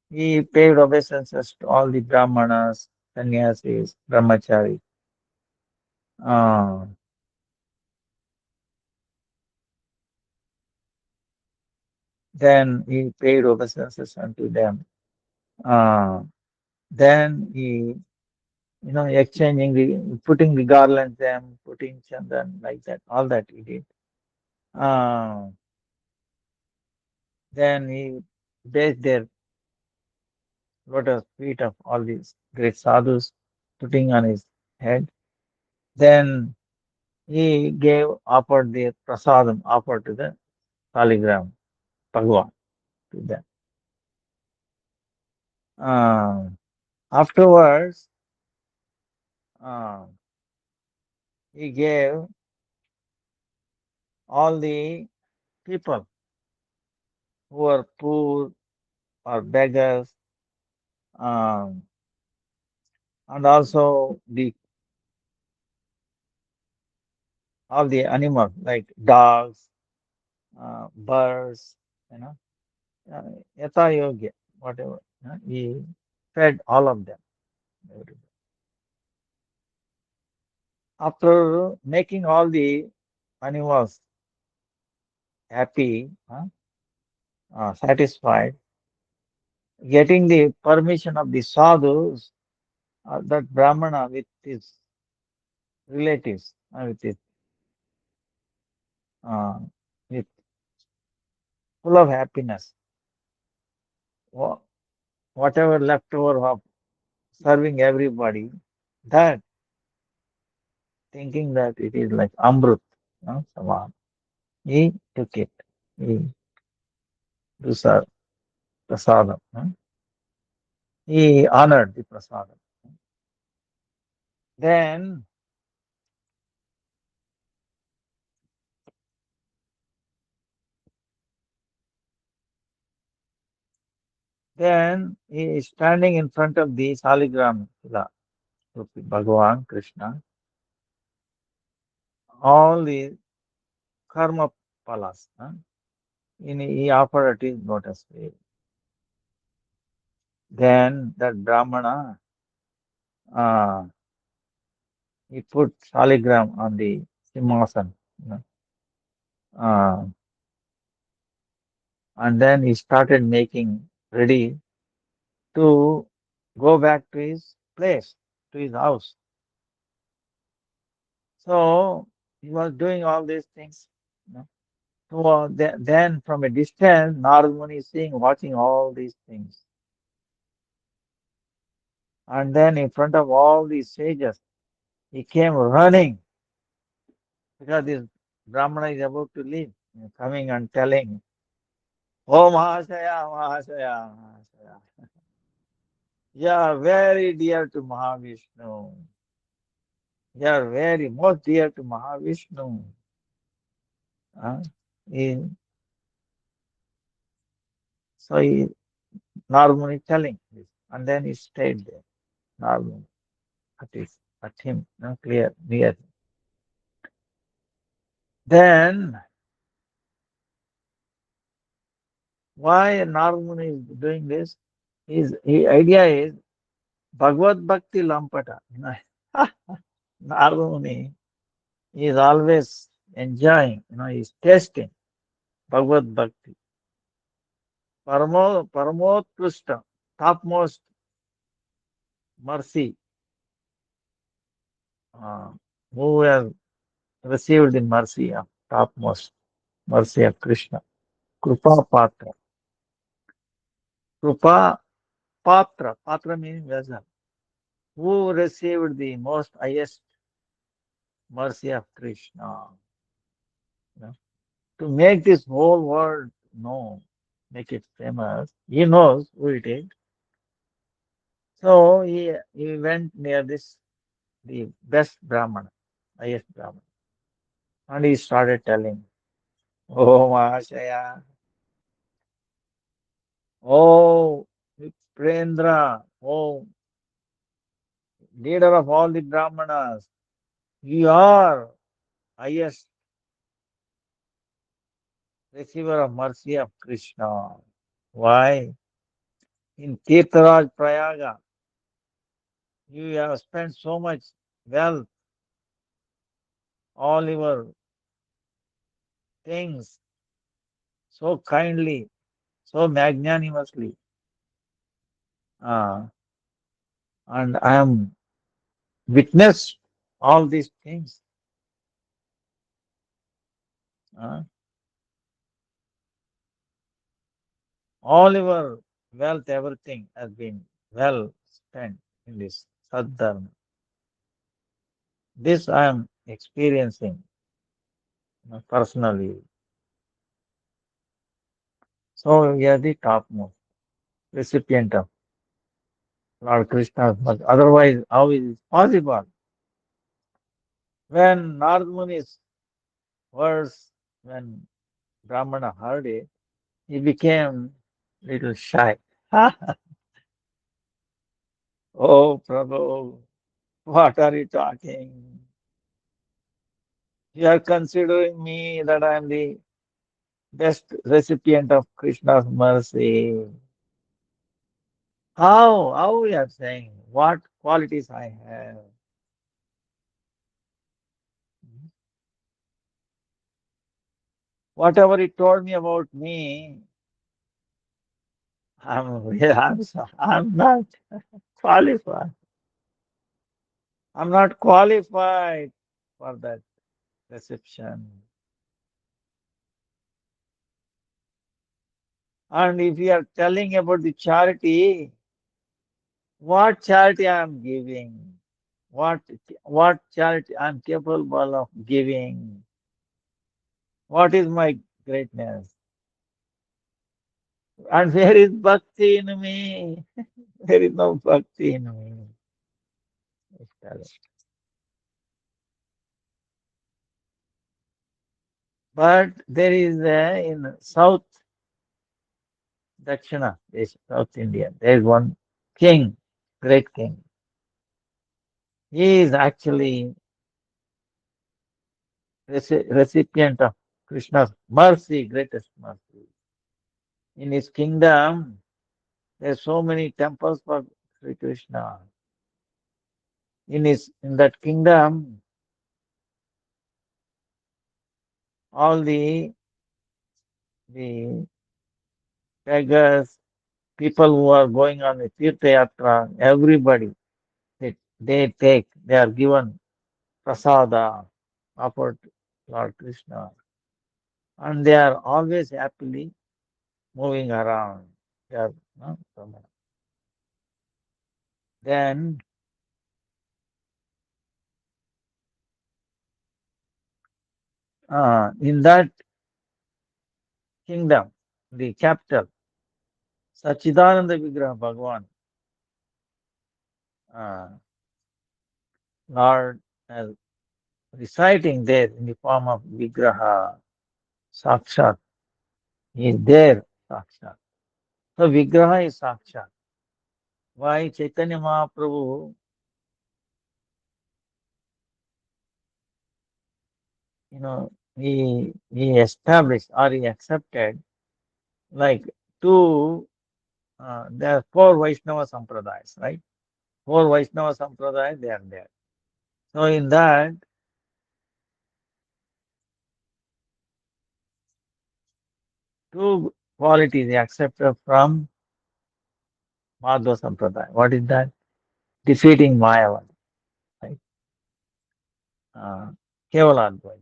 A: he paid obeisances to all the Brahmanas, sannyasis, brahmacharis. Uh, then he paid obeisances unto them. Uh, then he, exchanging putting the garlands them, putting chandan like that, all that he did. Uh, then he bathed their lotus feet of all these great sadhus, putting on his head. Then he offered the prasadam, offered to the Saligram, Bhagwan, to them. Uh, Afterwards, uh, he gave all the people who are poor or beggars, um, and also all the animals like dogs, birds, you know, yatha yogya, whatever. He fed all of them. After making all the animals happy, satisfied, getting the permission of the sadhus, that Brahmana with his relatives, uh, with full of happiness, wha- whatever leftover of serving everybody, that thinking that it is like Amrut, Saman. He took it. He to serve prasadam. He honored the prasadam. Then, then he is standing in front of the Saligram Shila, Bhagavan Krishna. All the karma palas, he offered at his lotus feet. Then that Brahmana, uh, he put Saligram on the Simhasan, uh, and then he started making ready to go back to his place, to his house. So he was doing all these things. You know. So then from a distance, Narad Muni is seeing, watching all these things. And then in front of all these sages, he came running because this Brahmana is about to leave, coming and telling, Oh Mahashaya, Mahashaya, Mahashaya, you are very dear to Mahavishnu. You are very most dear to Mahavishnu. Uh, he, so he normally telling this. And then he stayed there, normally, at him, clear, near. Then why Narmuni is doing this? His idea is Bhagavad Bhakti Lampata. Narmuni is always enjoying, he's tasting Bhagavad Bhakti. Paramotkrishta, topmost mercy, uh, who has received the mercy of topmost mercy of Krishna. Krupa Patra. Krupa Patra. Patra means vessel. Who received the most highest mercy of Krishna. You know, to make this whole world know, make it famous, he knows who it is. So he went near this, the best Brahmana, highest Brahmana, and he started telling, Oh Mahashaya, oh Prendra, oh leader of all the Brahmanas, you are highest receiver of mercy of Krishna. Why? In Tirtharaj Prayaga, you have spent so much wealth, all your things, so kindly, so magnanimously. Uh, and I am witnessed all these things. Uh, all your wealth, everything has been well spent in this Sadharma. This I am experiencing, personally. So you are the topmost recipient of Lord Krishna's mercy. Otherwise, how is it possible? When Narad Muni's words, when Brahmana heard it, he became little shy. Oh, Prabhu, what are you talking? You are considering me that I am the best recipient of Krishna's mercy. How you are saying? What qualities I have? Whatever he told me about me, I'm not qualified. I'm not qualified for that reception. And if you are telling about the charity, what charity I am giving? What what charity I am capable of giving? What is my greatness? And where is bhakti in me? There is no bhakti in me. But there is in South Dakshina, South India, there is one king, great king. He is actually recipient of Krishna's mercy, greatest mercy. In his kingdom, there are so many temples for Sri Krishna. In that kingdom, all the beggars, people who are going on a Tirtha Yatra, everybody, they are given prasada. offered to Lord Krishna, and they are always happily moving around. They are, no, then in that kingdom, the capital, Sachidananda Vigraha Bhagavan, uh, Lord, reciting there in the form of Vigraha, Sakshat, he is there, Sakshat. So Vigraha is Sakshat. Why Chaitanya Mahaprabhu, he established or he accepted like two, there are four Vaishnava Sampradayas, right? Four Vaishnava Sampradayas, they are there. So in that, two qualities he accepted from Madhva Sampradaya. What is that? Defeating Mayavad, right? Uh, Kevaladvaita,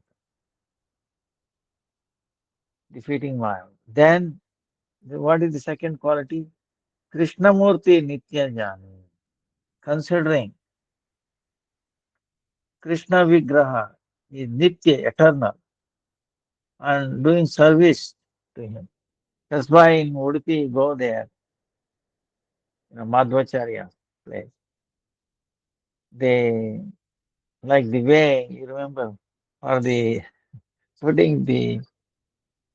A: defeating Mayavad. Then, what is the second quality? Krishnamurti Nitya Jnani, considering Krishna Vigraha is Nitya, eternal, and doing service to him. That's why in Udupi, you go there, Madhvacharya place. They, like the way, you remember, for the putting the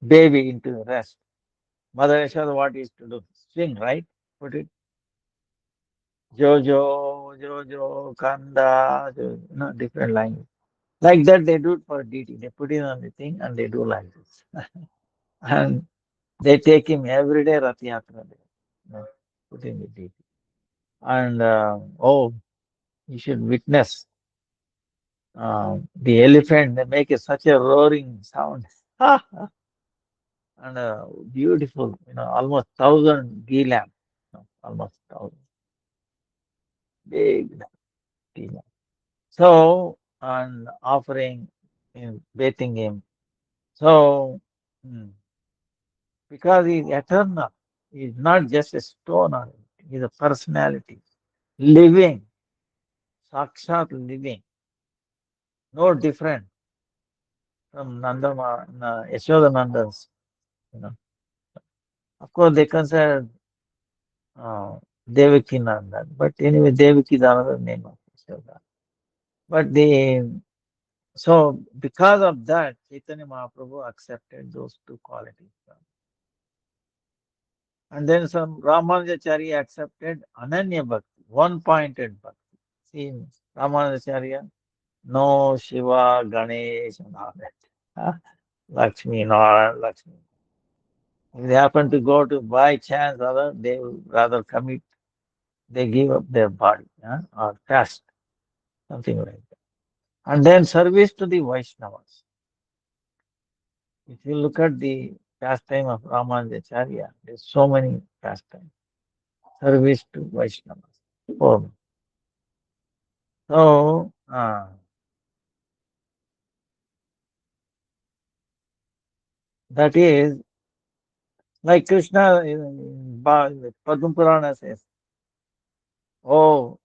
A: baby into rest. Mother Yashoda, what is to do? Swing, right? Put it, Jojo, Jojo, Kanda, different language. Like that, they do it for DT. They put it on the thing and they do like this. And they take him every day, Rath Yatra. Put him with DT. And oh, you should witness the elephant. They make such a roaring sound. And beautiful, almost 1,000 ghee lamp. No, almost 1,000. Big lamp, ghee lamp. So, and offering him, bathing him. So, mm, because he is eternal, he is not just a stone or he is a personality, living, sakshat living, no different from Yashoda Nanda's, you know. Of course, they consider uh, Devaki Nanda, but anyway, Devaki is another name of Yashoda. But so because of that, Chaitanya Mahaprabhu accepted those two qualities. And then some Ramanujacharya accepted Ananya Bhakti, one-pointed Bhakti. See, Ramanujacharya, no Shiva, Ganesh, and all that. Huh? Lakshmi, Nara, Lakshmi. If they happen to go to by chance, other, they will rather commit, they give up their body, or fast, something like that. And then service to the Vaishnavas. If you look at the pastime of Ramanujacharya, there's so many pastimes. Service to Vaishnavas. Oh, so, that is like Krishna in Padma Purana says, oh,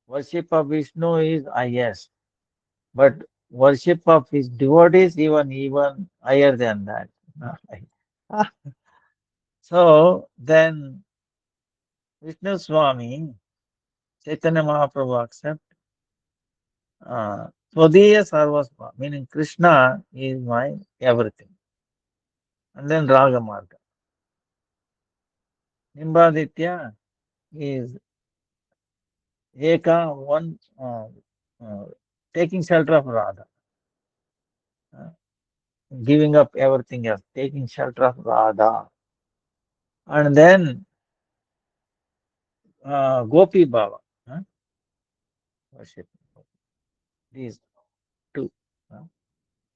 A: worship of Vishnu is highest, but worship of his devotees even higher than that. Like, so then Vishnu Swami, Chaitanya Mahaprabhu accept Swadhiya Sarvasva, meaning Krishna is my everything. And then Raga Marga. Nimbaditya is Eka, one uh, taking shelter of Radha, uh, giving up everything else, taking shelter of Radha. And then Gopi Baba, worship these two. uh.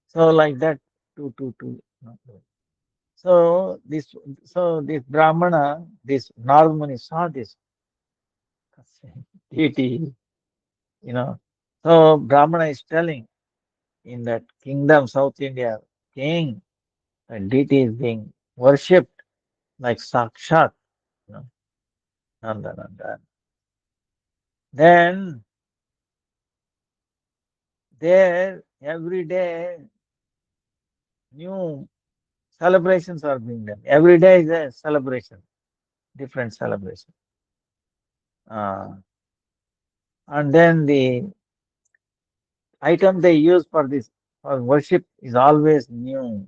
A: So like that, two, two, two. So this Brahmana, this Narmani saw this deity, you know. So Brahmana is telling, in that kingdom, South India, king, a deity is being worshipped like Sakshat, you know, Nanda Nanda. Then there every day new celebrations are being done. Every day is a celebration, different celebration. Uh, and then the item they use for this for worship is always new,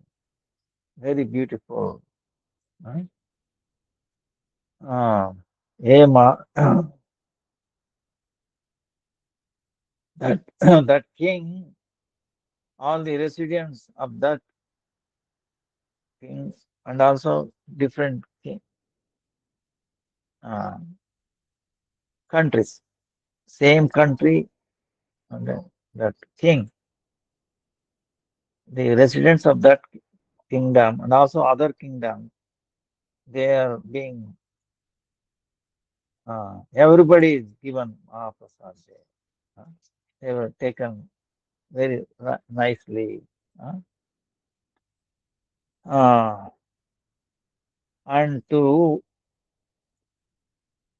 A: very beautiful. Right? Uh, Ema, that that king, all the residents of that king, and also different king, uh, countries, same country, and then that king, the residents of that kingdom, and also other kingdom, they are being everybody is given Mahaprasad there. Uh, they were taken very nicely. Uh, uh, and to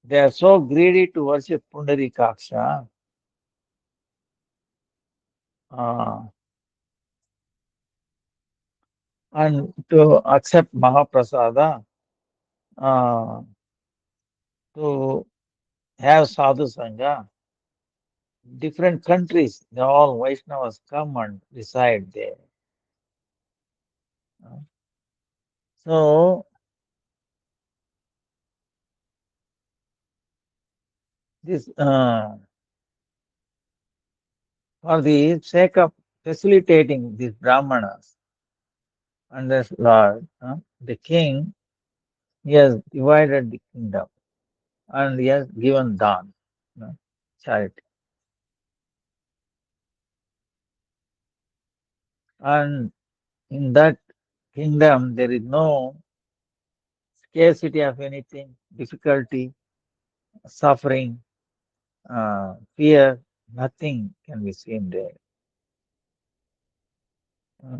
A: they are so greedy to worship Pundarikaksha uh, and to accept Mahaprasada, uh, to have sadhu sangha. Different countries, they all Vaishnavas come and reside there. Uh, So this for the sake of facilitating these brahmanas and this Lord, the king, he has divided the kingdom and he has given dawn, charity. And in that kingdom, there is no scarcity of anything, difficulty, suffering, fear, nothing can be seen there. Uh,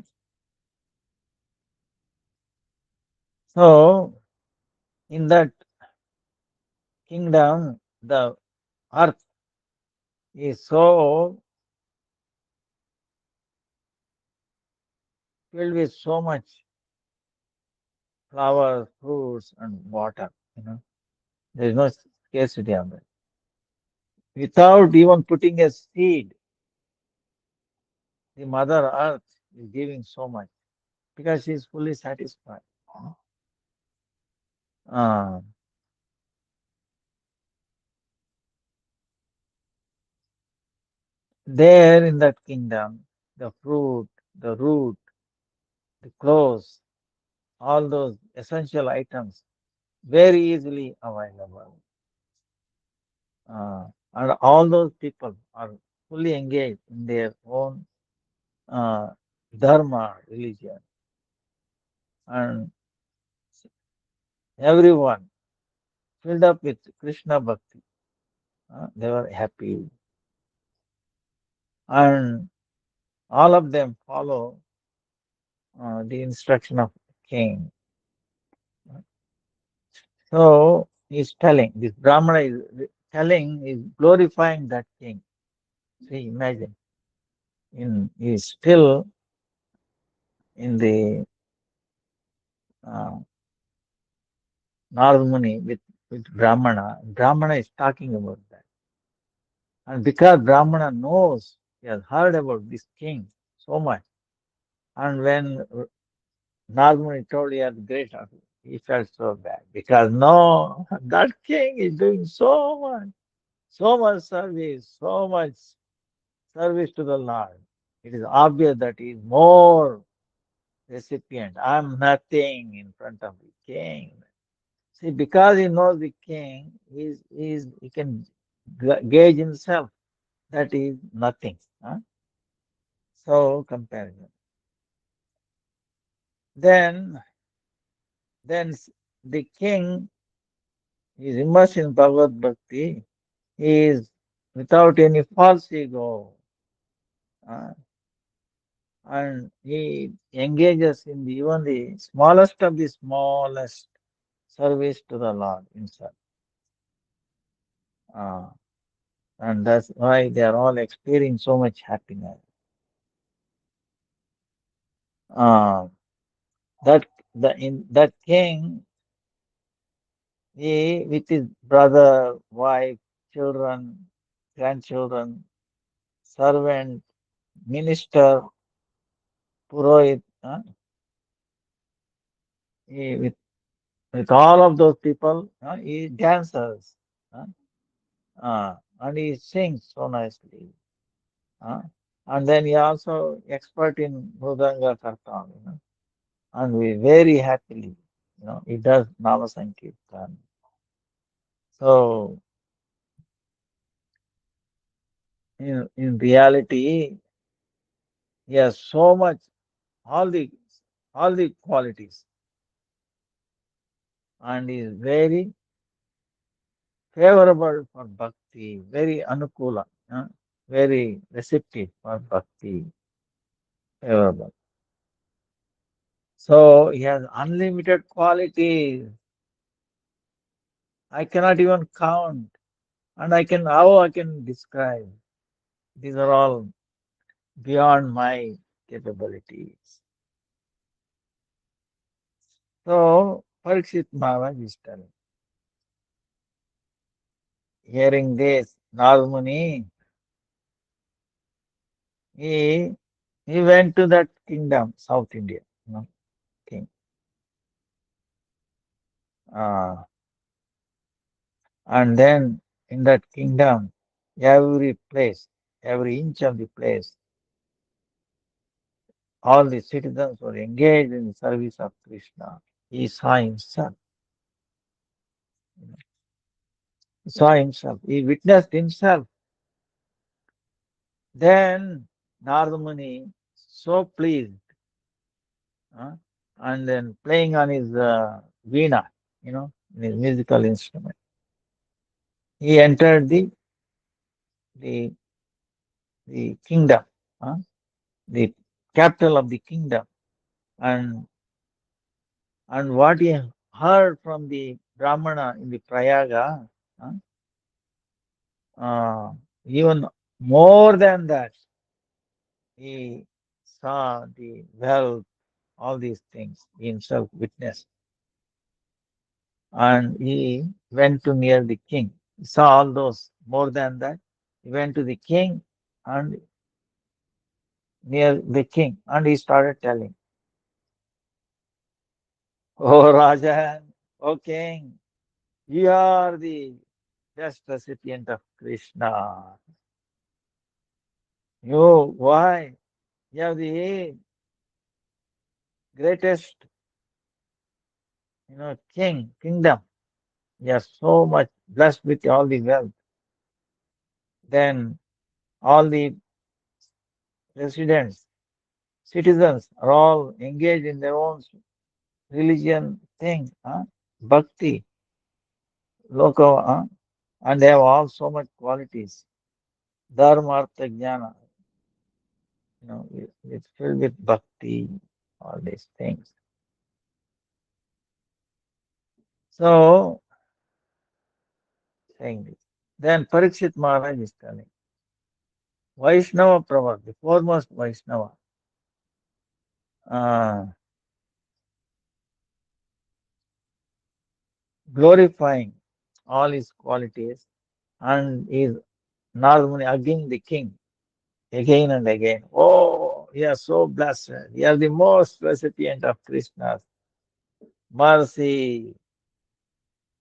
A: So, in that kingdom, the earth is so filled with so much flowers, fruits, and water. There is no scarcity of it. Without even putting a seed, the Mother Earth is giving so much because she is fully satisfied. Uh, there in that kingdom, the fruit, the root, the clothes, all those essential items very easily available. And all those people are fully engaged in their own uh, dharma, religion, and everyone filled up with Krishna bhakti. They were happy, and all of them follow the instruction of king. So he's telling this Brahmana is telling is glorifying that king. See, imagine he's still in the uh, Narmuni with Brahmana. Brahmana is talking about that. And because Brahmana knows, he has heard about this king so much. And when Narmuni told he had great office, he felt so bad. Because no, that king is doing so much service, so much service to the Lord. It is obvious that he is more recipient. I'm nothing in front of the king. See, because he knows the king, he can gauge himself that is nothing. So comparison. Then, then the king is immersed in Bhagavad Bhakti. He is without any false ego. Uh, and he engages in even the smallest of the smallest service to the Lord himself. Uh, and that's why they are all experiencing so much happiness. Uh, that that king, he with his brother, wife, children, grandchildren, servant, minister, purohit, he, with all of those people, he dances, uh, and he sings so nicely. Uh, and then he also expert in Mridanga Kartan, and we very happily, he does Nama Sankirtan. So in reality, he has so much, all the all the qualities, and he is very favorable for bhakti, very anukula, very receptive for bhakti, favorable. So he has unlimited qualities. I cannot even count, and how I can describe. These are all beyond my capabilities. So Parikshit Maharaj is telling, hearing this, Narmuni, he he went to that kingdom, South India, king. Uh, and then in that kingdom, every place, every inch of the place, all the citizens were engaged in the service of Krishna. He saw himself. He saw himself. He witnessed himself. Then Narada Muni, so pleased, uh, and then playing on his veena, his musical instrument. He entered the the kingdom, uh, the capital of the kingdom, and what he heard from the Brahmana in the Prayaga, uh, uh, even more than that, he saw the wealth, all these things he himself witnessed, and he went to near the king. He saw all those. More than that, he went to the king and near the king, and he started telling, "Oh Raja, oh king, you are the best recipient of Krishna. You, why? You are the greatest, kingdom. You are so much blessed with all the wealth. Then all the residents, citizens are all engaged in their own religion thing, bhakti, loka, and they have all so much qualities. Dharma, artha, jnana, it's filled with bhakti, all these things. So, saying this. Then Parikshit Maharaj is telling, Vaishnava Prabha, the foremost Vaishnava, uh, glorifying all his qualities, and is Narmuni again the king, again and again. Oh, you are so blessed. You are the most recipient of Krishna's mercy.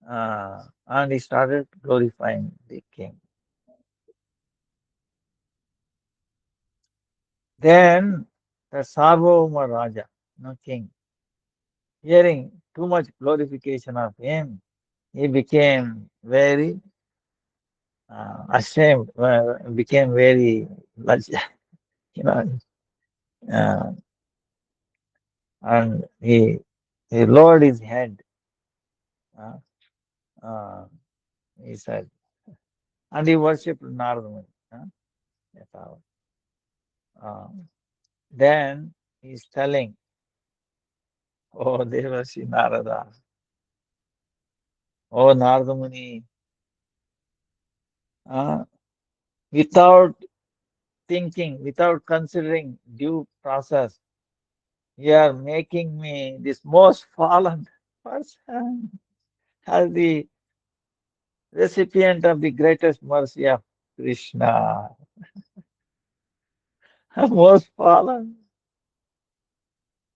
A: And he started glorifying the king. Then the Sarvabhauma Raja, king, hearing too much glorification of him, he became very ashamed, became very, you know, uh, and he lowered his head. Uh, uh, he said, and he worshipped Narada Muni. That's how. Uh, Then he's telling, oh Devashi Narada, oh Narada Muni, uh, without thinking, without considering due process, you are making me this most fallen person as the recipient of the greatest mercy of Krishna. Most fallen.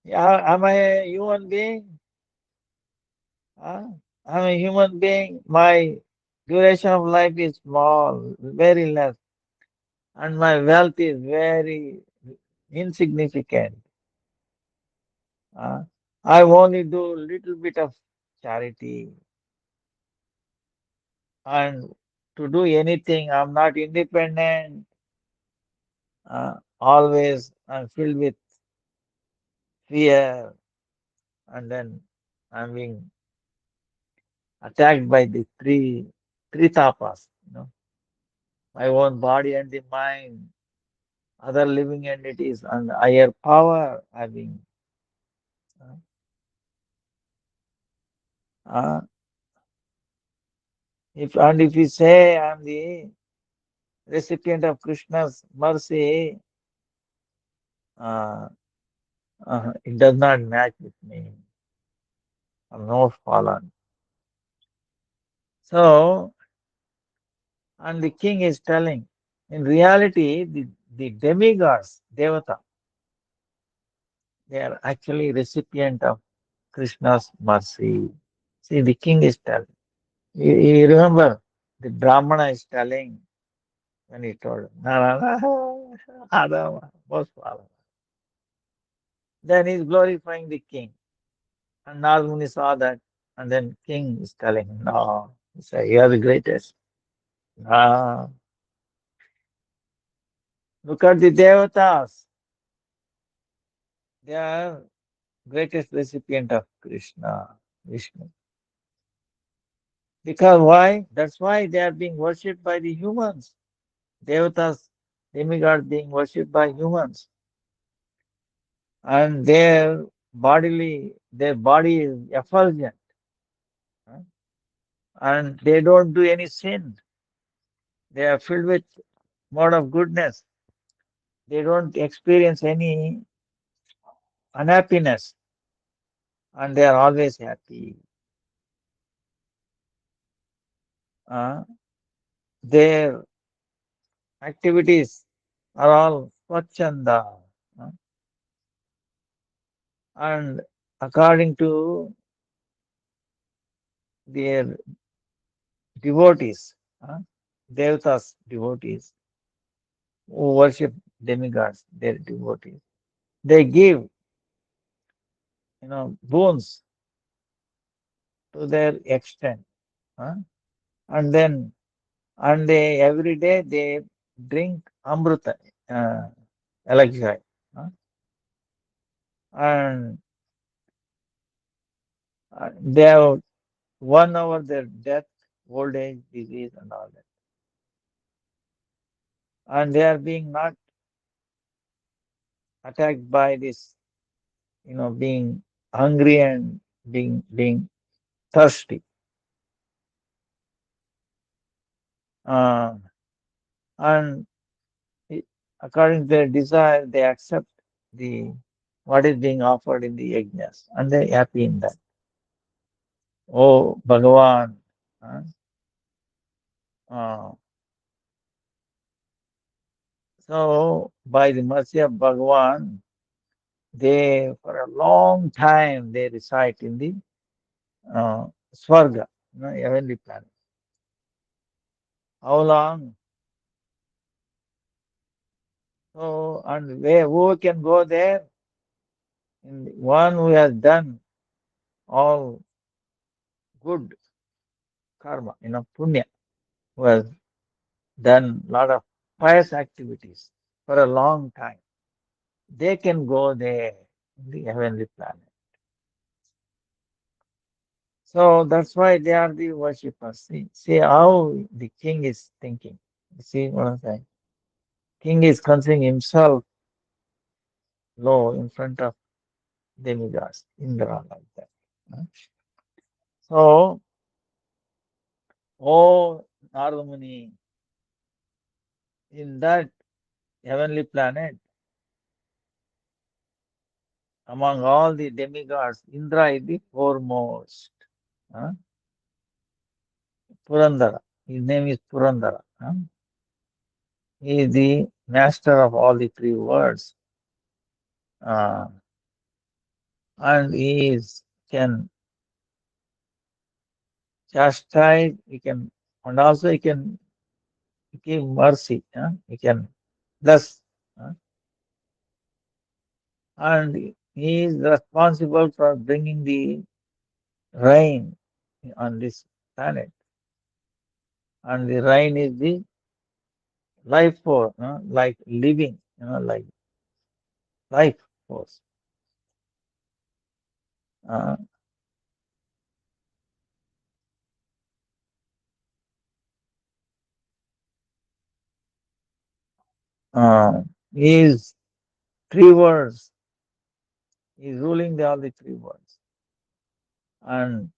A: Yeah, am I a human being? Huh? I'm a human being. My duration of life is small, very less, and my wealth is very insignificant. Uh, I only do little bit of charity, and to do anything, I'm not independent. Always I'm filled with fear, and then I'm being attacked by the three tapas, my own body and the mind, other living entities, and higher power having. Uh, uh, if you say I'm the recipient of Krishna's mercy, uh, it does not match with me. I'm not fallen. So, and the king is telling, in reality, the demigods, Devata, they are actually recipient of Krishna's mercy. See, the king is telling. You remember the Brahmana is telling when he told, no, no, no, Adama, most fallen. Then he's glorifying the king. And Narmuni saw that, and then king is telling him, no, he said, you are the greatest. Ah, look at the devatas. They are greatest recipient of Krishna, Vishnu. Because why? That's why they are being worshipped by the humans. Devatas, demigods being worshipped by humans. And their body is effulgent. Huh? And they don't do any sin. They are filled with mode of goodness. They don't experience any unhappiness. And they are always happy. Uh, their activities are all swachanda. uh, and according to their devotees, devatas devotees who worship demigods, their devotees, they give boons to their extent, huh? and then and they every day they drink amrita, uh, elixir, huh? and they have won over their death, old age, disease, and all that, and they are being not attacked by this, being hungry and being thirsty. Uh, and i- According to their desire, they accept the what is being offered in the yajnas, and they're happy in that. Oh, Bhagavan. uh, uh, so, by the mercy of Bhagavan, they, for a long time, they reside in the Swarga, heavenly planet. How long? So, and where, who can go there? One who has done all good karma, punya, who has done a lot of pious activities for a long time. They can go there in the heavenly planet. So that's why they are the worshippers. See how the king is thinking. You see what I'm saying? King is considering himself low in front of demigods, Indra, like that. huh? So, oh Narada Muni, in that heavenly planet, among all the demigods, Indra is the foremost. huh? Purandara. His name is Purandara. He is the master of all the three worlds. Uh, and he is can chastise, he can, and also he can give mercy. He can bless. uh, and he is responsible for bringing the rain on this planet. And the rain is the life force, like living, like life force. Uh, uh, he is three words. He is ruling all the three words. And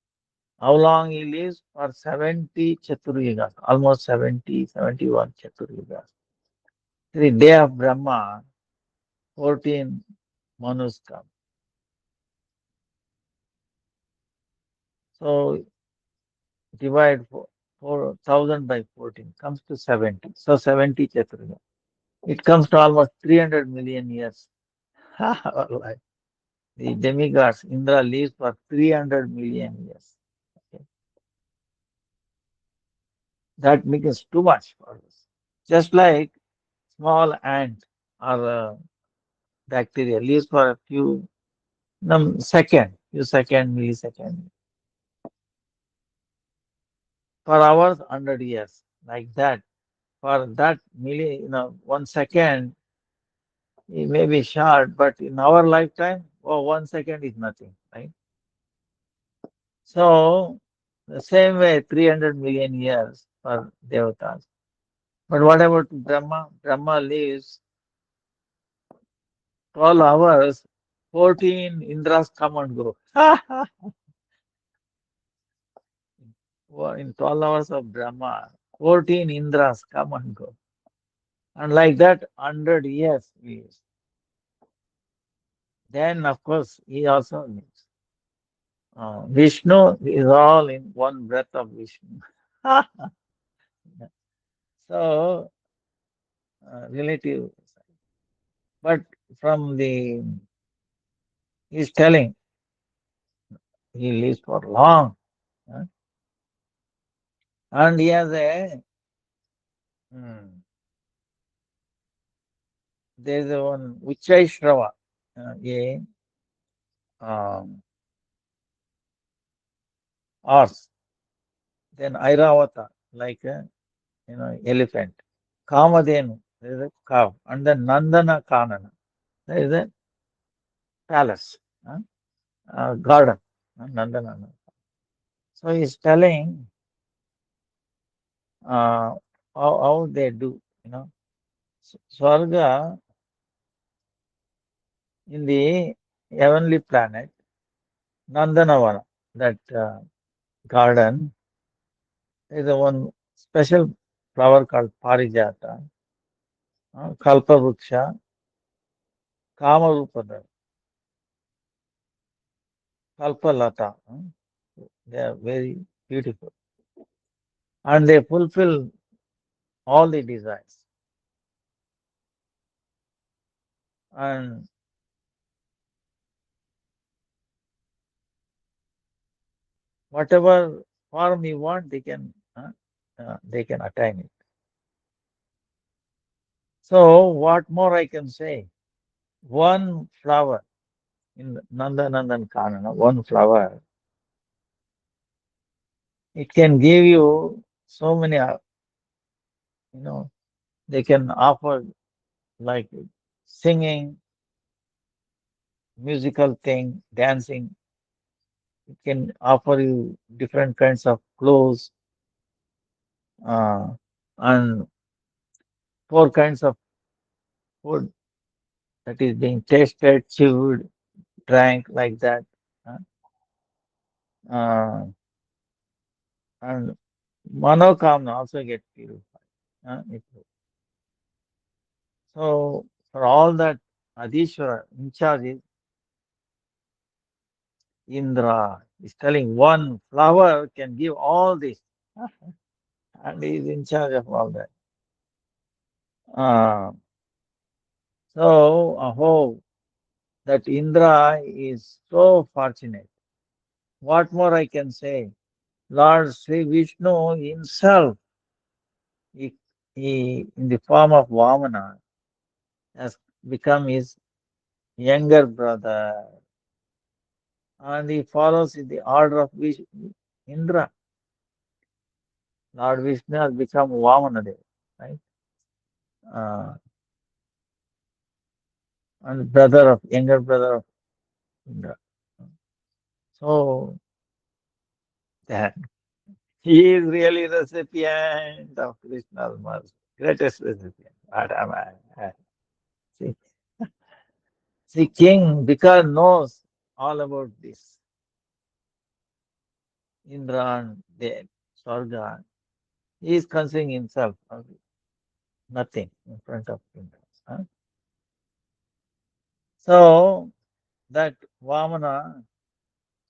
A: how long he lives? For 70 Chaturyugas, almost 70, 71 Chaturyugas. The day of Brahma, 14 Manus come. So divide 4,000 by 14 comes to 70. So 70 Chaturyugas. It comes to almost 300 million years. Like the demigods, Indra lives for 300 million years. Okay. That becomes too much for us. Just like small ant or bacteria lives for a few second, millisecond, for hours, 100 years, like that. For that 1 second, it may be short, but in our lifetime, oh, 1 second is nothing, right? So, the same way, 300 million years for devatas. But what about Brahma? Brahma lives 12 hours, 14 Indras come and go. In 12 hours of Brahma, 14 Indras come and go. And like that, 100 years we use. Then, of course, he also lives. Vishnu is all in one breath of Vishnu. So, relative. But from he's telling, he lives for long. uh, And he has hmm, there's a one Uchai a um, horse, then Airavata, like a elephant. Kamadhenu, there is a cow, and then Nandana Kanana, there is a palace, garden, Nandana. So he's telling uh, how they do, Swarga in the heavenly planet, Nandanavana, that garden, is a one special flower called Parijata, Kalpavruksha, Kamarupada, Kalpalata. They are very beautiful. And they fulfill all the desires. And whatever form you want, they can attain it. So what more I can say? One flower in Nandanandan Kanana, one flower, it can give you so many, you know, they can offer like singing, musical thing, dancing. It can offer you different kinds of clothes, uh, and four kinds of food that is being tasted, chewed, drank like that. uh, uh, and Manokamna also get purified. So for all that, Adishwara in charge is Indra. Is telling one flower can give all this, and he is in charge of all that. Uh, so, Aho, that Indra is so fortunate. What more I can say? Lord Sri Vishnu himself, he, he in the form of Vamana, has become his younger brother, and he follows in the order of Indra. Lord Vishnu has become Vamana Dev, right? Uh, and younger brother of Indra. So that he is really the recipient of Krishna's mercy, greatest recipient. What am I? See, see, king because knows all about this. Indra and the Swarga, he is considering himself as nothing in front of Indra. Huh? So that Vamana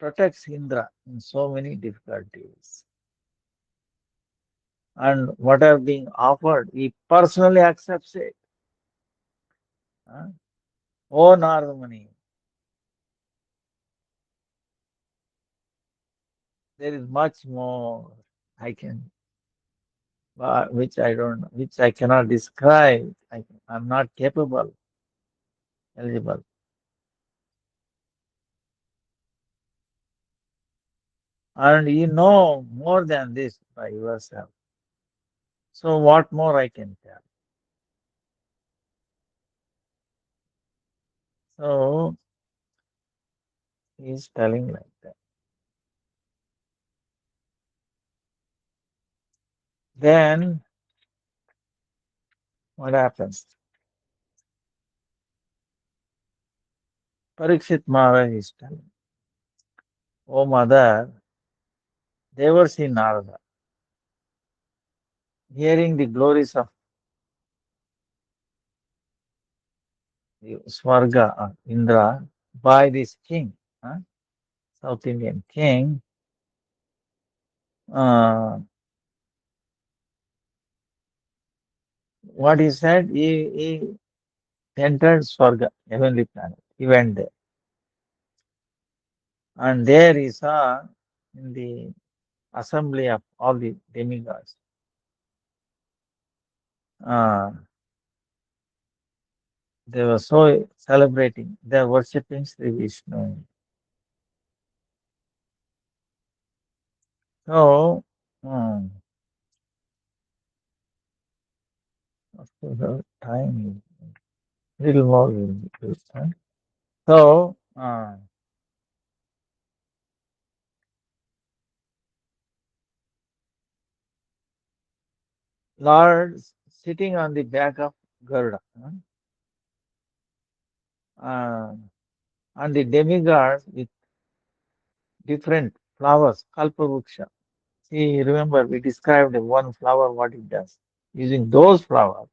A: protects Indra in so many difficulties. And what are being offered, he personally accepts it. Huh? Oh, Nardamani, there is much more I can, which I cannot describe. I'm not capable, eligible. And you know more than this by yourself. So what more I can tell? So he's telling like that. Then what happens? Parikshit Maharaj is telling, oh mother, they were seen Narada, hearing the glories of the Swarga, Indra, by this king, South Indian king. Uh, what he said, he entered Swarga, heavenly planet. He went there. And there he saw in the assembly of all the demigods. Uh, they were so celebrating. They are worshipping Sri Vishnu. So, um, of course, the time is little more will be good, huh? So, Lord sitting on the back of Garuda, uh, and the demigods with different flowers, Kalparuksha. See, remember we described one flower, what it does. Using those flowers,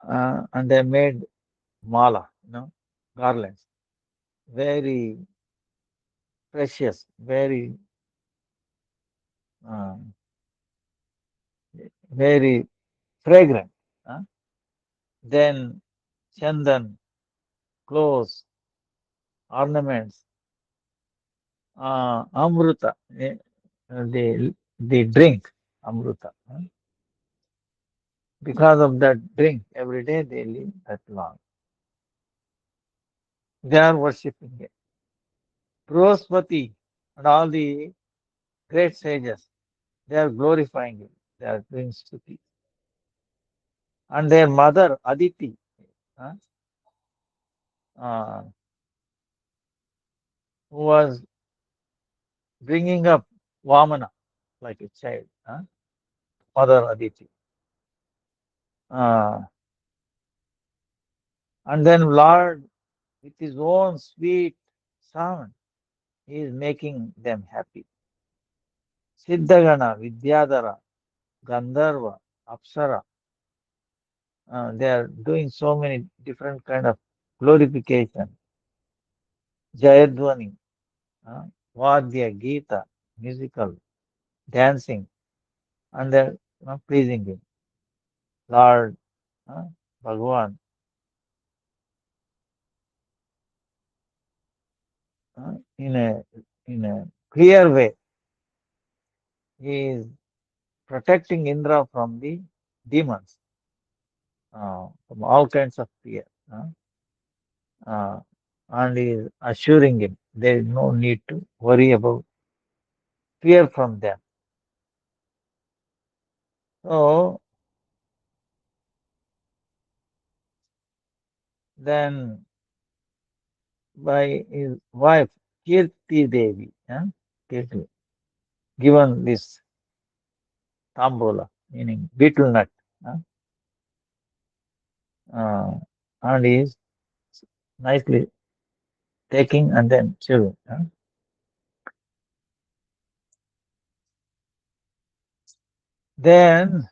A: and they made mala, garlands, very precious, very, uh, very fragrant. huh? Then chandan, clothes, ornaments, amruta, the drink, amruta. Because of that drink, every day they live that long. They are worshipping it. Bruhaspati and all the great sages, they are glorifying it. They are doing stuti. And their mother, Aditi, huh, uh, who was bringing up Vamana like a child, Mother Aditi. Uh, And then Lord, with his own sweet sound, he is making them happy. Siddhagana, Vidyadhara, Gandharva, Apsara, they are doing so many different kind of glorification. Jayadvani, uh, Vadya, Gita, musical, dancing, and they're pleasing him. Lord, uh, Bhagavan, in a clear way, he is protecting Indra from the demons, from all kinds of fear. Uh, and he is assuring him there is no need to worry about fear from them. So then by his wife Kirti Devi, Kirti, given this tambola, meaning betel nut, uh, and he is nicely taking and then chewing. Then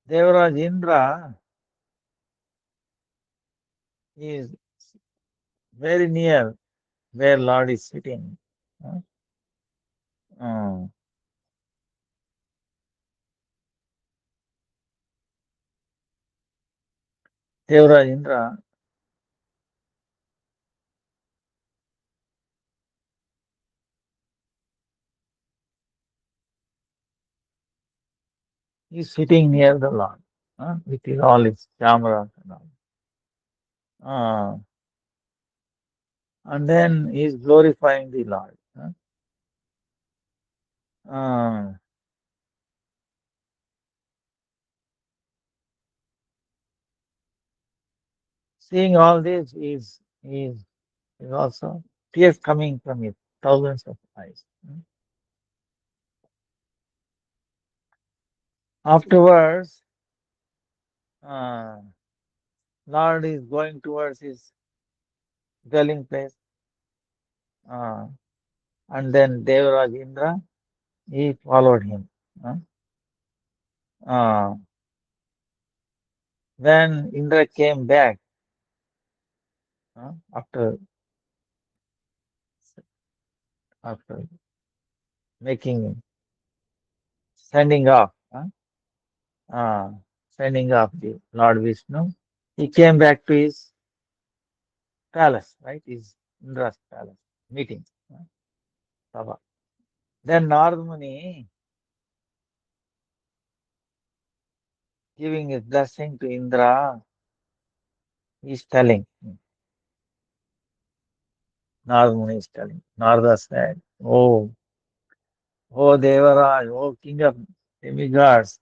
A: Devaraj Indra is very near where Lord is sitting. Uh, uh, Devaraj Indra is sitting near the Lord with all his cameras and all. Uh, and then he is glorifying the Lord. Uh, seeing all this is also tears coming from his thousands of eyes. Afterwards, uh, Lord is going towards his dwelling place, uh, and then Devaraj Indra, he followed him. Uh, uh, when Indra came back after after making sending off, uh, sending off the Lord Vishnu, he came back to his palace, right? His Indra's palace meeting. Sabha. Then Narad Muni giving his blessing to Indra, he's telling, Narad Muni is telling. Narada said, oh Devaraj, oh King of demigods,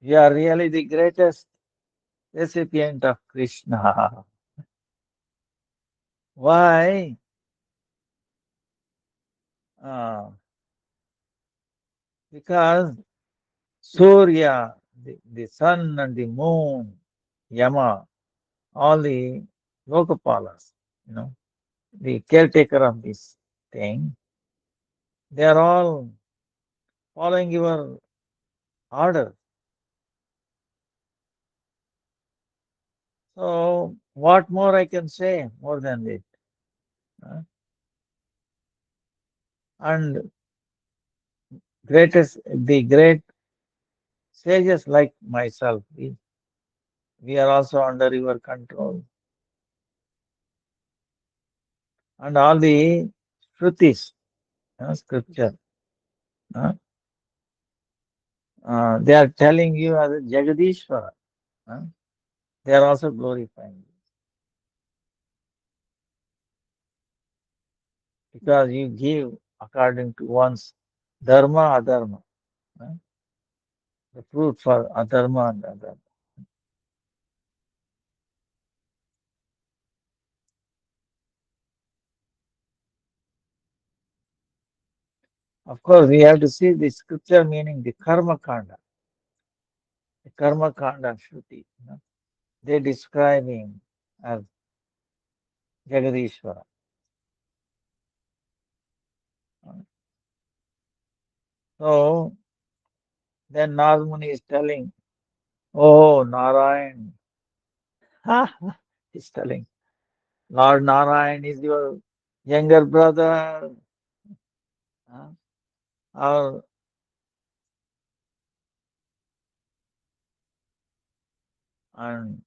A: you are really the greatest recipient of Krishna. Why? Uh, because Surya, the sun and the moon, Yama, all the Lokapalas, you know, the caretaker of this thing, they are all following your order. So, what more I can say more than this? uh, And the great sages like myself, we are also under your control. And all the Shrutis, scripture, uh, they are telling you as a Jagadishwara. uh, they are also glorifying you because you give according to one's dharma, adharma, uh, the fruit for adharma and adharma. Of course, we have to see the scripture meaning the karma kanda. the Karma Kanda Shruti. They describe him as Jagadishwara. So then Narmuni is telling, oh, Narayan, he's telling, Lord Narayan is your younger brother. uh, Or, and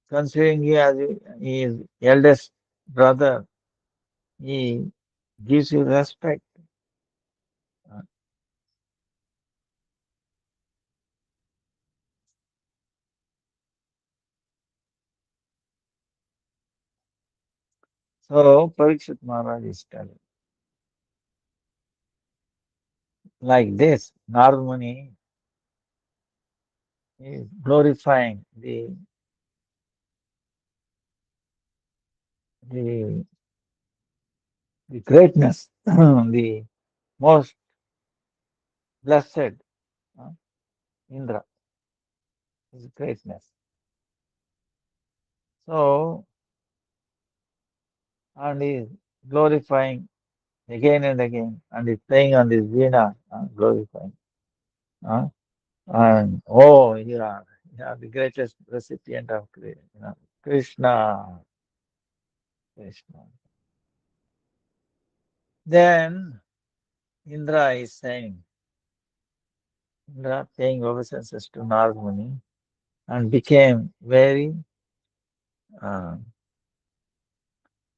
A: considering he as his eldest brother, he gives you respect. Uh, So Parikshit Maharaj is telling like this. Narmani is glorifying the, the greatness, the most blessed uh, Indra, his greatness. So, and he is glorifying again and again, and he's playing on this veena, glorifying. Uh, and oh, you are the greatest recipient of Krishna, Krishna. Then Indra is saying, Indra paying obeisances to Narmuni and became very uh,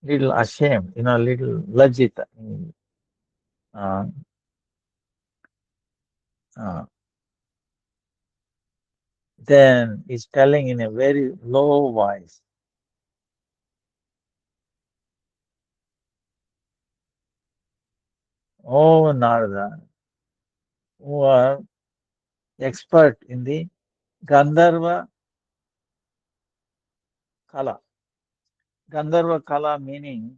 A: little ashamed, little lajita. Uh, uh, then he's telling in a very low voice, oh Narada, who are expert in the Gandharva Kala. Gandharva Kala meaning,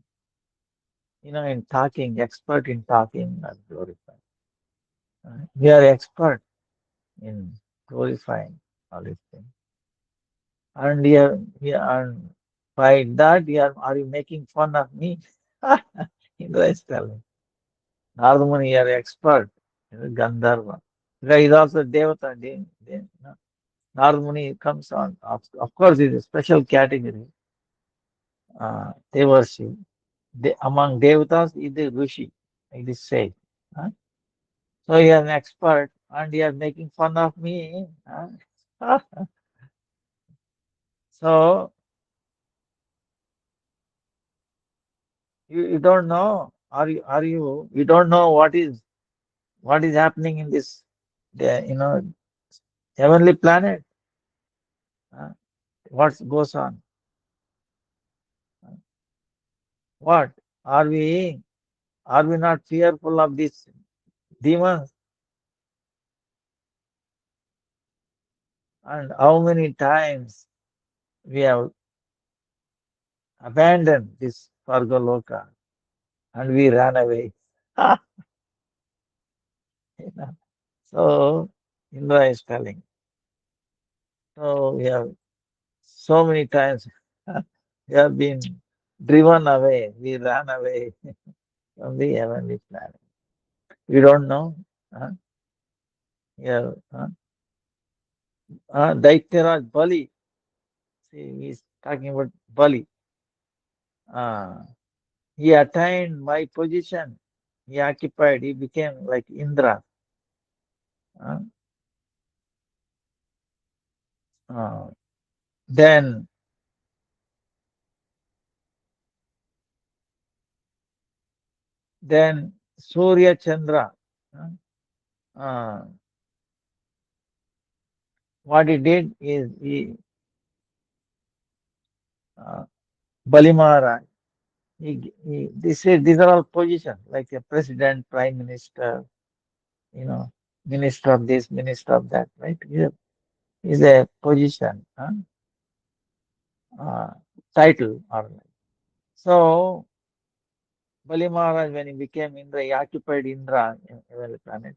A: in talking, expert in talking and glorifying. We are expert in glorifying all these things. And and by that, are you making fun of me? Indra is telling. Nardamuni, you are expert in Gandharva. Because he's also Devata. Nardamuni comes on. Of course, it's a special category. Devarshi. Among Devatas, is the Rishi. It is said. Huh? So you are an expert and you are making fun of me. Huh? So you don't know. You don't know what is happening in this the, you know heavenly planet. Huh? What goes on? What are we are we not fearful of these demons? And how many times we have abandoned this Fargaloka and we ran away. You know. So Indra is telling. So we have so many times we have been driven away. We ran away from the heavenly planet. You don't know? Huh? Yeah. Daityaraj Bali. See, he's talking about Bali. Uh, he attained my position. He occupied. He became like Indra. Uh, uh, then, then Surya Chandra. Uh, what he did is uh, Bali Maharaj. These are all positions like a president, prime minister, you know, minister of this, minister of that, right? Is a position, uh, title or like. So Bali Maharaj, when he became Indra, he occupied Indra in heavenly planet.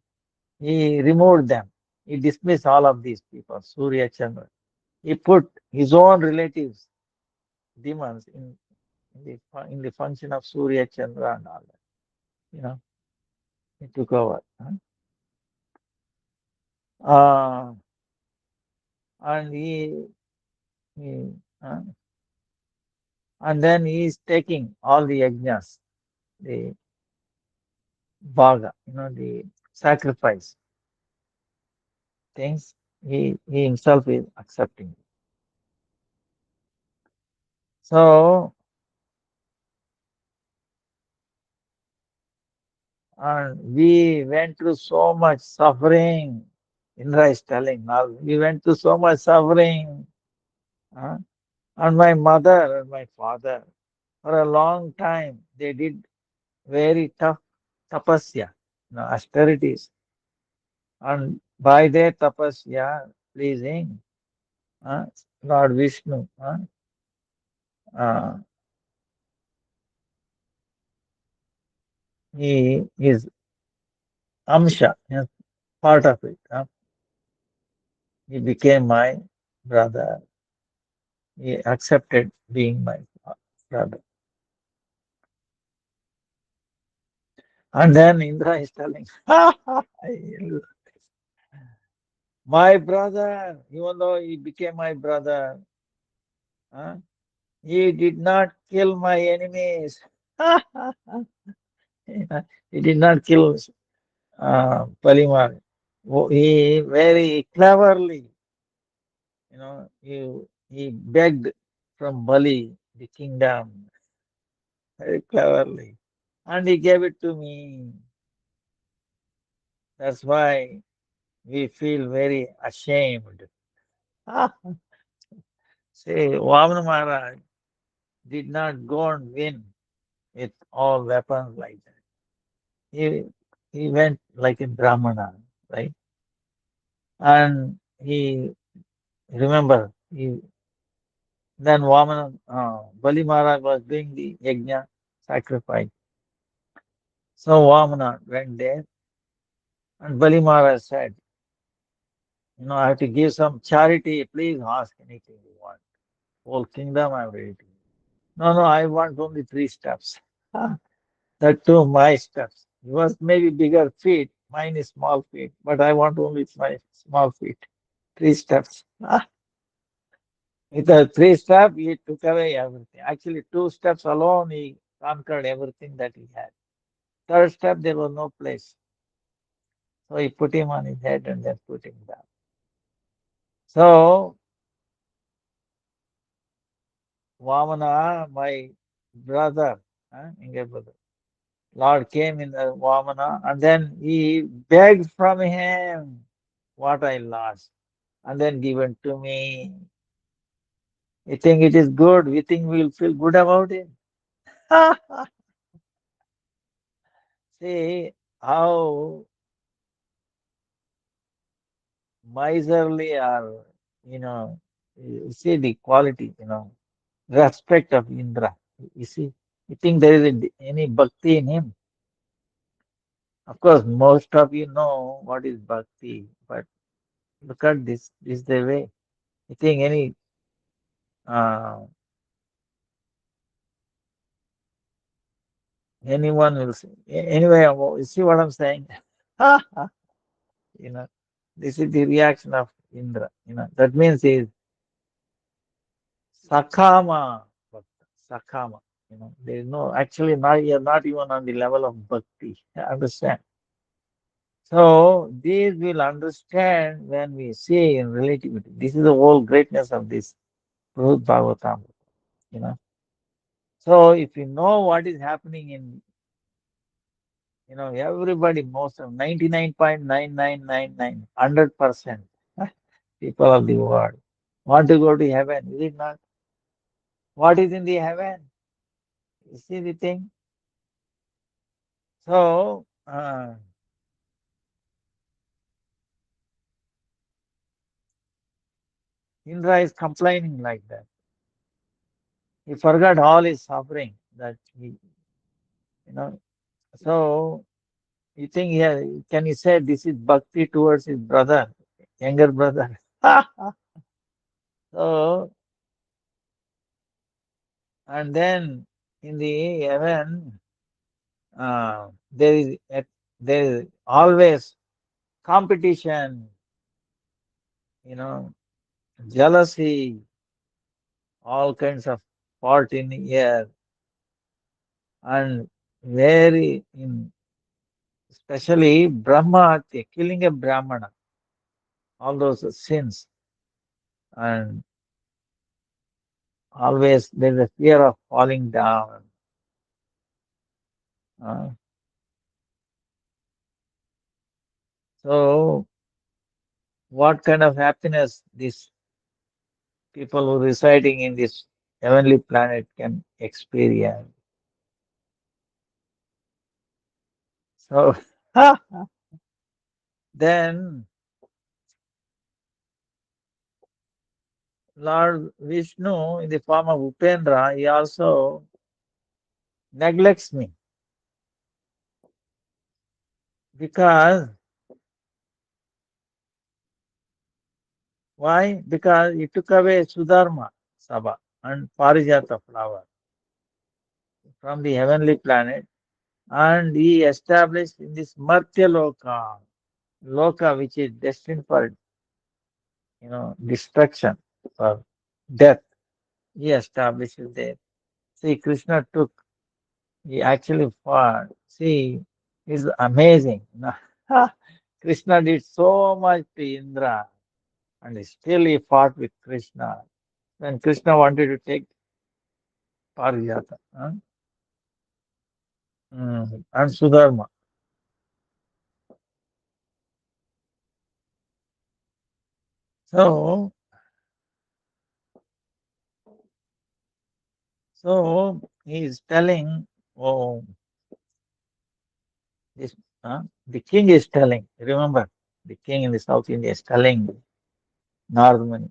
A: He removed them. He dismissed all of these people, Surya Chandra. He put his own relatives, demons, in the function of Surya Chandra and all that. You know, he took over. Huh? Uh, and he and then he is taking all the yajnas, the bhaga, the sacrifice things. He himself is accepting. So, and we went through so much suffering. Indra is telling now, we went through so much suffering. Huh? And my mother and my father, for a long time, they did very tough tapasya, austerities. And by their tapasya, pleasing uh, Lord Vishnu, uh, he is Amsha, part of it. He became my brother. He accepted being my brother. And then Indra is telling, my brother, even though he became my brother, uh, he did not kill my enemies. He did not kill Palimar. He very cleverly, he begged from Bali the kingdom very cleverly, and he gave it to me. That's why we feel very ashamed. Say, Vamana Maharaj did not go and win with all weapons like that. He, he went like a Brahmana, right? And remember, then Bali Maharaj was doing the yajna sacrifice. So Vamana went there, and Bali Maharaj said, I have to give some charity. Please ask anything you want. Whole kingdom I'm ready to give. No, no, I want only 3 steps. That too, my steps. Yours may be bigger feet, mine is small feet, but I want only my small feet. 3 steps. With the 3 steps, he took away everything. Actually, 2 steps alone, he conquered everything that he had. Third step, there was no place. So he put him on his head and then put him down. So, Vamana, my brother, younger brother, Lord came in the Vamana and then he begged from him what I lost and then given to me. We think it is good. We think we'll feel good about it. See how miserly or, you see the quality, respect of Indra. You see, you think there is any bhakti in him? Of course, most of you know what is bhakti, but look at this. This is the way. You think uh, anyone will say. Anyway, you see what I'm saying? you know, this is the reaction of Indra. That means he is Sakama Bhakta. Sakama. There is no, actually, not, you're not even on the level of bhakti. Understand? So, these will understand when we see in relativity. This is the whole greatness of this Brihad Bhagavatam. You know. So, if you know what is happening in, everybody, most of 99.9999, 100% people of the world want to go to heaven, is it not? What is in the heaven? You see the thing? So, Indra is complaining like that. He forgot all his suffering that you know. So, you think, yeah, can you say this is bhakti towards his brother? younger brother. So, and then in the heaven, there is there is always competition, you know, jealousy, all kinds of fault in the air, and very in especially Brahma, killing a Brahmana, all those sins, and always there's a fear of falling down. Uh, so, what kind of happiness these people who residing in this heavenly planet can experience? So, then Lord Vishnu, in the form of Upendra, he also neglects me because why? Because he took away Sudharma Sabha and Parijata flower from the heavenly planet and he established in this Martya Loka, Loka which is destined for destruction, for death. He established it there. See, Krishna took, he actually fought. See, it's amazing. Krishna did so much to Indra and still he fought with Krishna. When Krishna wanted to take Parijata and Sudharma. So, he is telling, oh, this, the king is telling, remember, the king in the South India is telling Nardmani,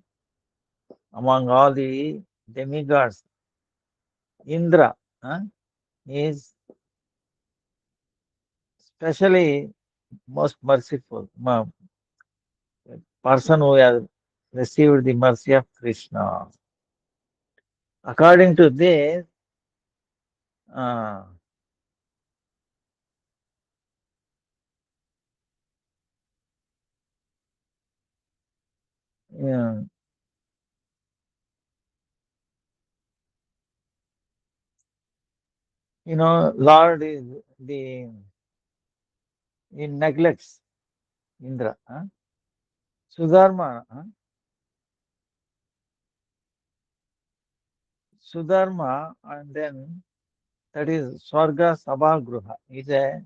A: among all the demigods, Indra is especially most merciful person who has received the mercy of Krishna. According to this, uh, you Lord is the he neglects Indra. Sudharma, Sudharma, and then that is Swarga Sabhagruha. Is a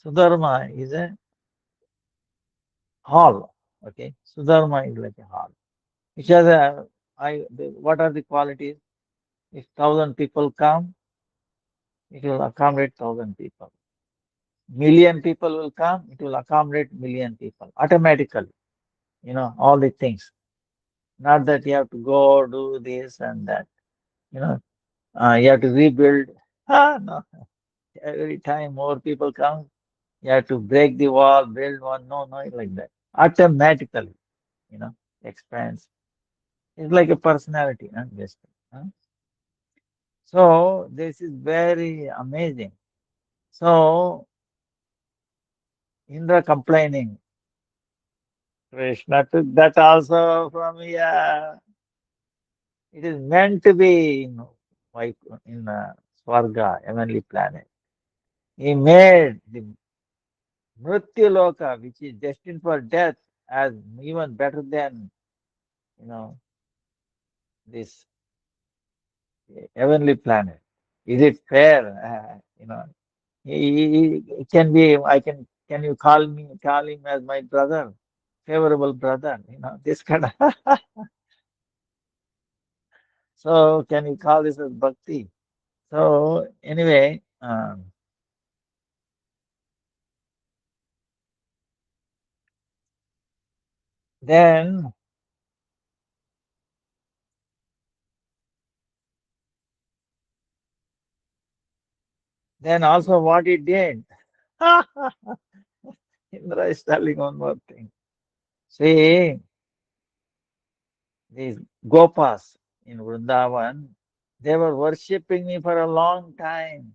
A: Sudharma is a hall. Okay, Sudharma is like a hall. Which has what are the qualities? If 1,000 people come, it will accommodate 1,000 people. Million people will come, it will accommodate million people automatically. All the things. Not that you have to go do this and that. You know, you have to rebuild. No. Every time more people come, you have to break the wall, build one. No, no, it's like that. Automatically, you know, expands. It's like a personality, basically. So this is very amazing. So Indra complaining, Krishna took that also from here. It is meant to be like in Swarga, heavenly planet. He made the Mrityu Loka, which is destined for death, as even better than you know this heavenly planet. Is it fair? He can be. I can you call him as my brother, favorable brother? This kind of. So can you call this as bhakti? So anyway, then also what he did. Indra is telling one more thing. See, these Gopas in Vrindavan, they were worshipping me for a long time.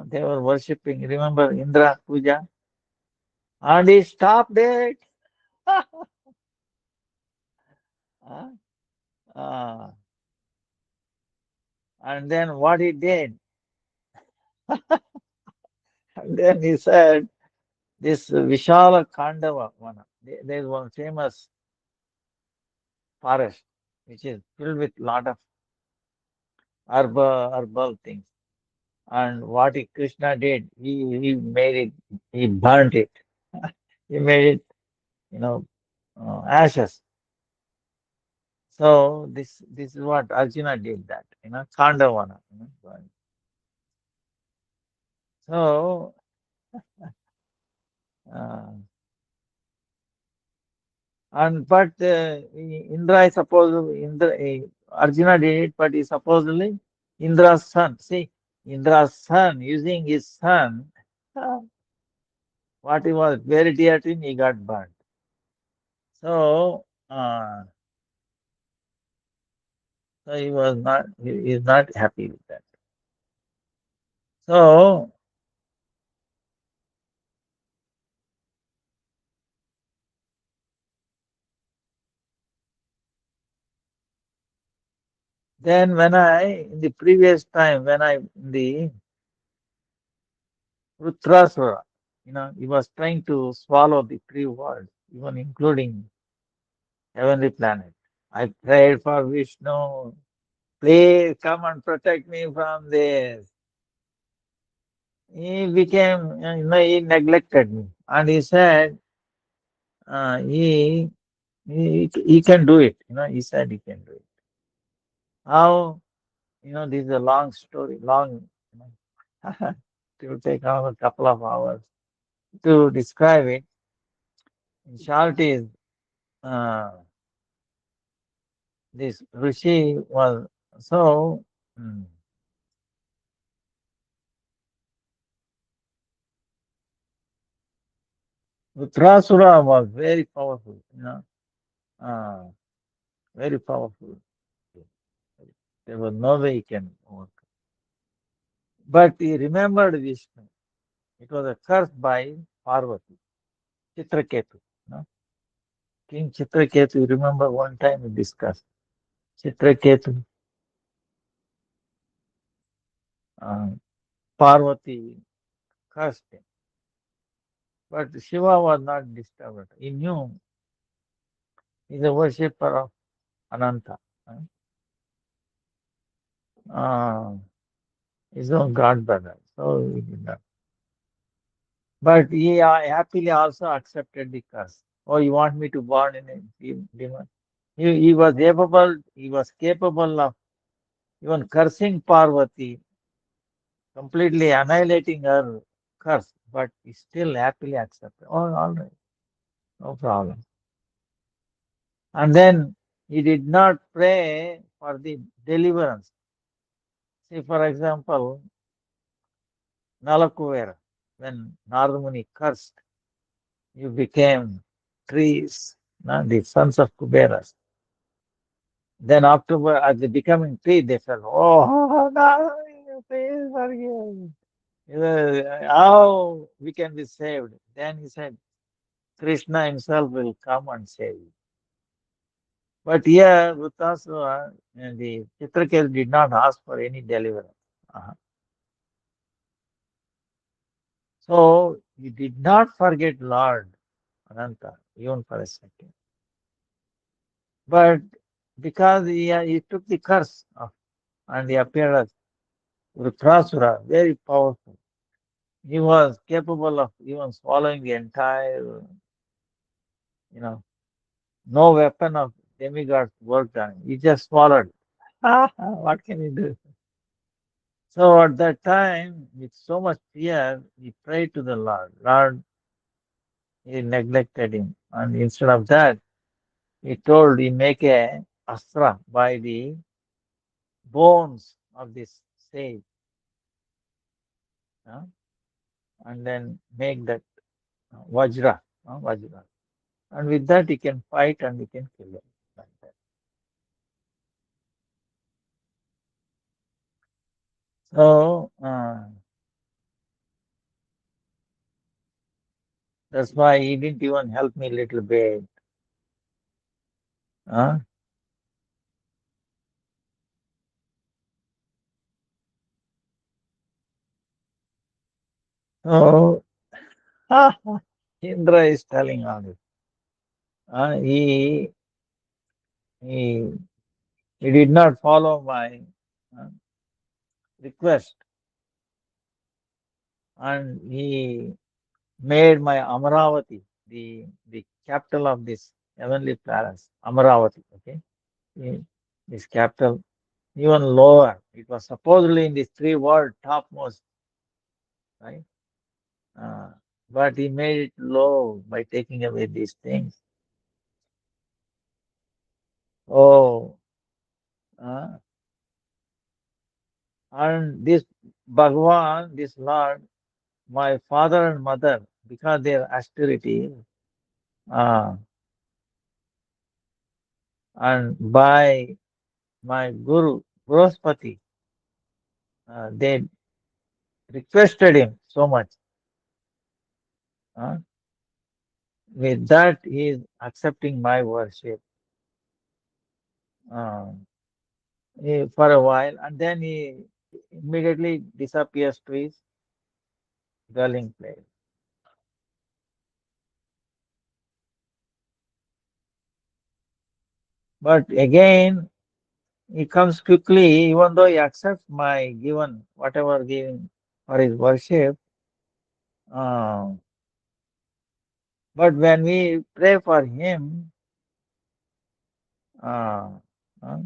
A: They were worshipping. Remember Indra Puja? And he stopped it. Huh? Ah, and then what he did, and then he said, this Vishala Kandava Vana, there's one famous forest which is filled with lot of herbal things. And what Krishna did, he made it, he burnt it, he made it, you know, ashes. So this is what Arjuna did that, Kandavana. So, uh, and but Indra is supposedly Arjuna did it, but he supposedly Indra's son. See, Indra's son using his son, uh, what he was very dear to him, he got burnt. So, so he is not happy with that. So then in the previous time, in the Rudrasura, he was trying to swallow the three worlds, even including heavenly planet. I prayed for Vishnu, please come and protect me from this. He became, he neglected me. And he said, uh, he, he can do it. He said he can do it. How? This is a long story, long, it will take a couple of hours to describe it. In short, is uh, this Rishi was so. mm, Uttarasurā was very powerful, uh, very powerful. There was no way he can overcome. But he remembered Vishnu. It was a curse by Parvati, Chitraketu. King Chitraketu, you remember one time we discussed. Chitraketu, uh, Parvati cursed him. But Shiva was not disturbed. He knew he's a worshipper of Ananta. Uh, his own god brother. So he did not. But he happily also accepted the curse. Oh, you want me to born in a demon? He was capable of even cursing Parvati, completely annihilating her curse, but he still happily accepted. Oh, all right, no problem. And then he did not pray for the deliverance. See, for example, Nalakuvera, when Nardamuni cursed, you became trees, the sons of Kuberas. Then after as they becoming tree, they felt, oh, no, please forgive. How we can be saved? Then he said, Krishna himself will come and save you. But here, Vrittasura and the Chitraketu did not ask for any deliverance. Uh-huh. So he did not forget Lord Ananta, even for a second. But because he took the curse and he appeared as Vrittasura, very powerful. He was capable of even swallowing the entire, you know, no weapon of demigods worked on him. He just swallowed. What can he do? So at that time, with so much fear, he prayed to the Lord. Lord, he neglected him. And instead of that, he make a astra by the bones of this sage, and then make that Vajra. Vajra. And with that, he can fight and he can kill him. Like that. So that's why he didn't even help me a little bit. Huh? So Indra is telling all this. He he he did not follow my uh, request, and he made my Amaravati the capital of this heavenly palace, Amaravati. Okay, He- this capital even lower. It was supposedly in this three world topmost, right? Uh, but he made it low by taking away these things. Oh, uh, and this Bhagwan, this Lord, my father and mother, because their austerity, uh, and by my Guru, Bruhaspati, they requested him so much. Uh, with that, he is accepting my worship uh, for a while, and then he immediately disappears to his dwelling place. But again, he comes quickly, even though he accepts my given, whatever given for his worship. Uh, but when we pray for him, uh, uh,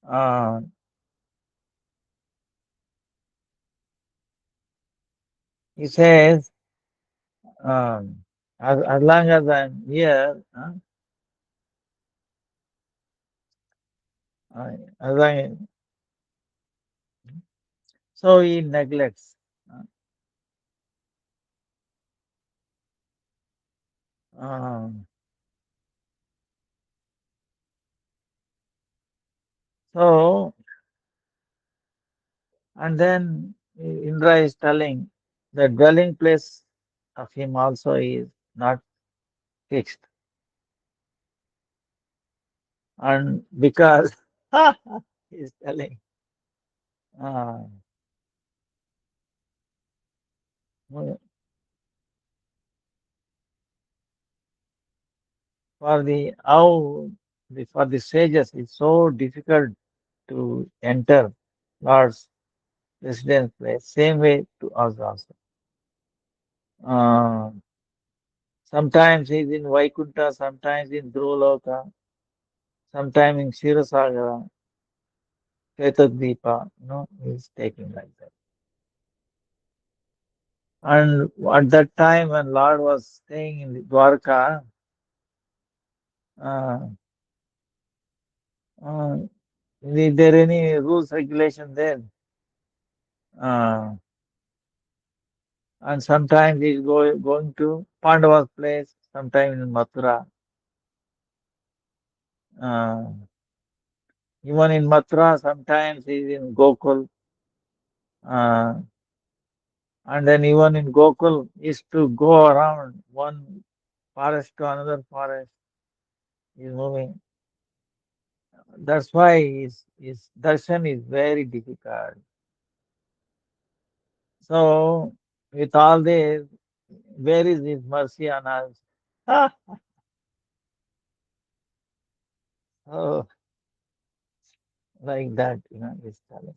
A: uh, he says, as long as I'm here, as I, so he neglects. Uh, um, so, and then Indra is telling the dwelling place of him also is not fixed. And because he's telling, uh, for the how for the sages, it's so difficult to enter Lord's residence place. Same way to us also. Uh, sometimes he's in Vaikunta, sometimes in Dhruvaloka, sometimes in Ksirasagara, Ketadvipa, he's taking like that. And at that time when Lord was staying in Dwarka, uh, uh, is there any rules, regulation there? Uh, and sometimes he's going to Pandava's place, sometimes in Mathura. Uh, even in Mathura, sometimes he's in Gokul. Uh, and then even in Gokul, is to go around one forest to another forest. He's moving. That's why his darshan is very difficult. So, with all this, where is his mercy on us? Oh, like that, he's telling.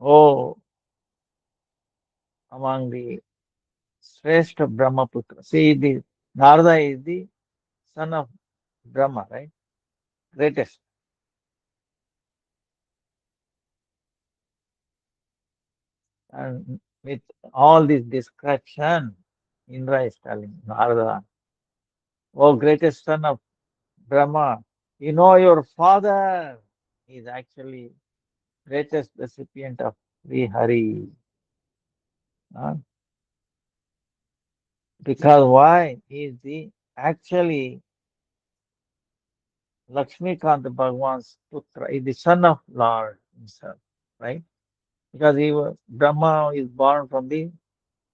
A: Oh, among the Shrestha Brahmaputra. See, the Narada is the son of Brahma, right? Greatest. And with all this description, Indra is telling Narada, oh, greatest son of Brahma, your father is actually greatest recipient of Sri Hari. Uh, because why? He is the actually Lakshmikant Bhagwan's putra, is the son of Lord himself, right? Because Brahma is born from the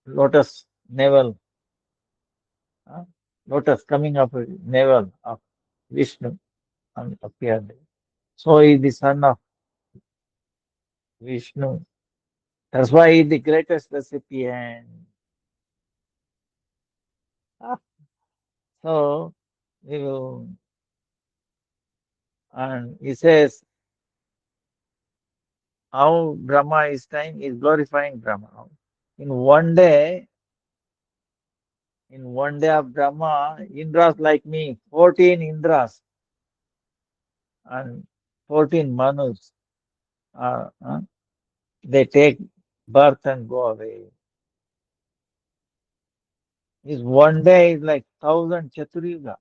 A: lotus navel, uh, lotus coming up navel of Vishnu and appeared. So he is the son of Vishnu. That's why he is the greatest recipient. Ah, so he will, and he says how Brahma is time is glorifying Brahma. In one day, in one day of Brahma, Indras like me, 14 Indras and 14 Manus, they take birth and go away. His one day is like 1,000 Chaturyuga.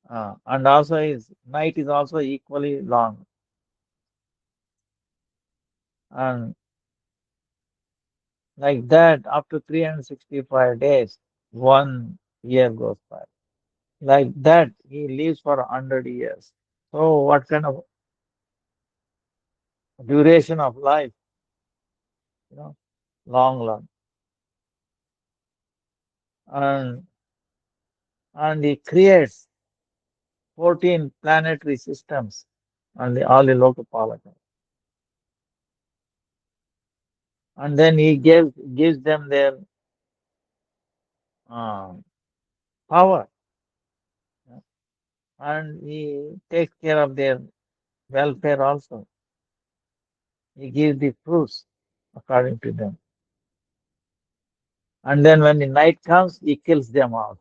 A: And also his night is also equally long. And like that, after 365 days, 1 year goes by. Like that, he lives for 100 years. So what kind of duration of life, you know, long, long. And and he creates 14 planetary systems and all the Lokapalaka. And then he gives them their uh, power, and he takes care of their welfare also. He gives the fruits according to them. And then when the night comes, he kills them all.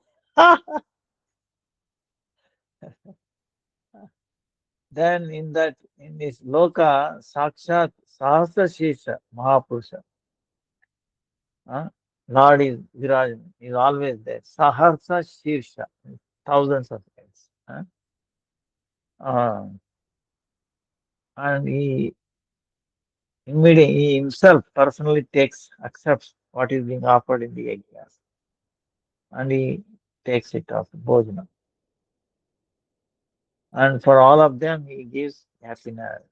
A: Then in this loka, Sakshat Sahasra Shesha Mahapurusha, Lord is Virajan, is always there. Saharsa Shirsha, thousands of heads. Uh, and he himself personally accepts what is being offered in the yajnas, and he takes it off Bhojana. And for all of them, he gives happiness.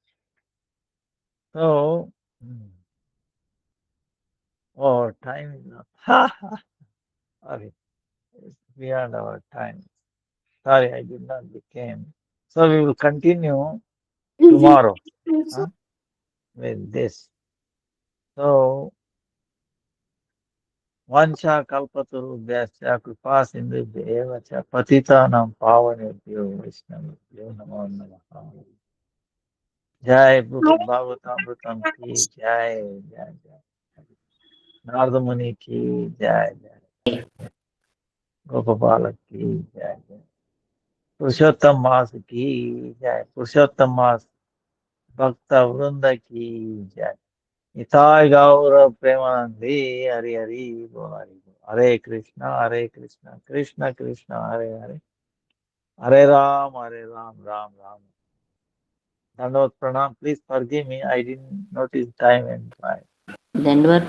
A: So, oh, time is up. Sorry, it's beyond our time. Sorry, I did not became. So we will continue tomorrow huh, with this. So, Vancha kalpatarubhyascha kripa sindhubhya cha patitanam pavanebhyo Vaishnavabhyo namo namaha. Jai Guru Bhagavatamritam ki jai, jai, jai. Nardamani ki jai, jai. Gopapala ki jai, jai. पुरुषोत्तम मास की जय पुरुषोत्तम मास भक्त वृंद की जय निताय गौर प्रेमानंदी हरि हरि बोल हरि बोल हरे Krishna Krishna Krishna Hare Hare Hare Ram Ram Dandavad pranam. Please forgive me. I didn't notice time and time.
B: Dandavad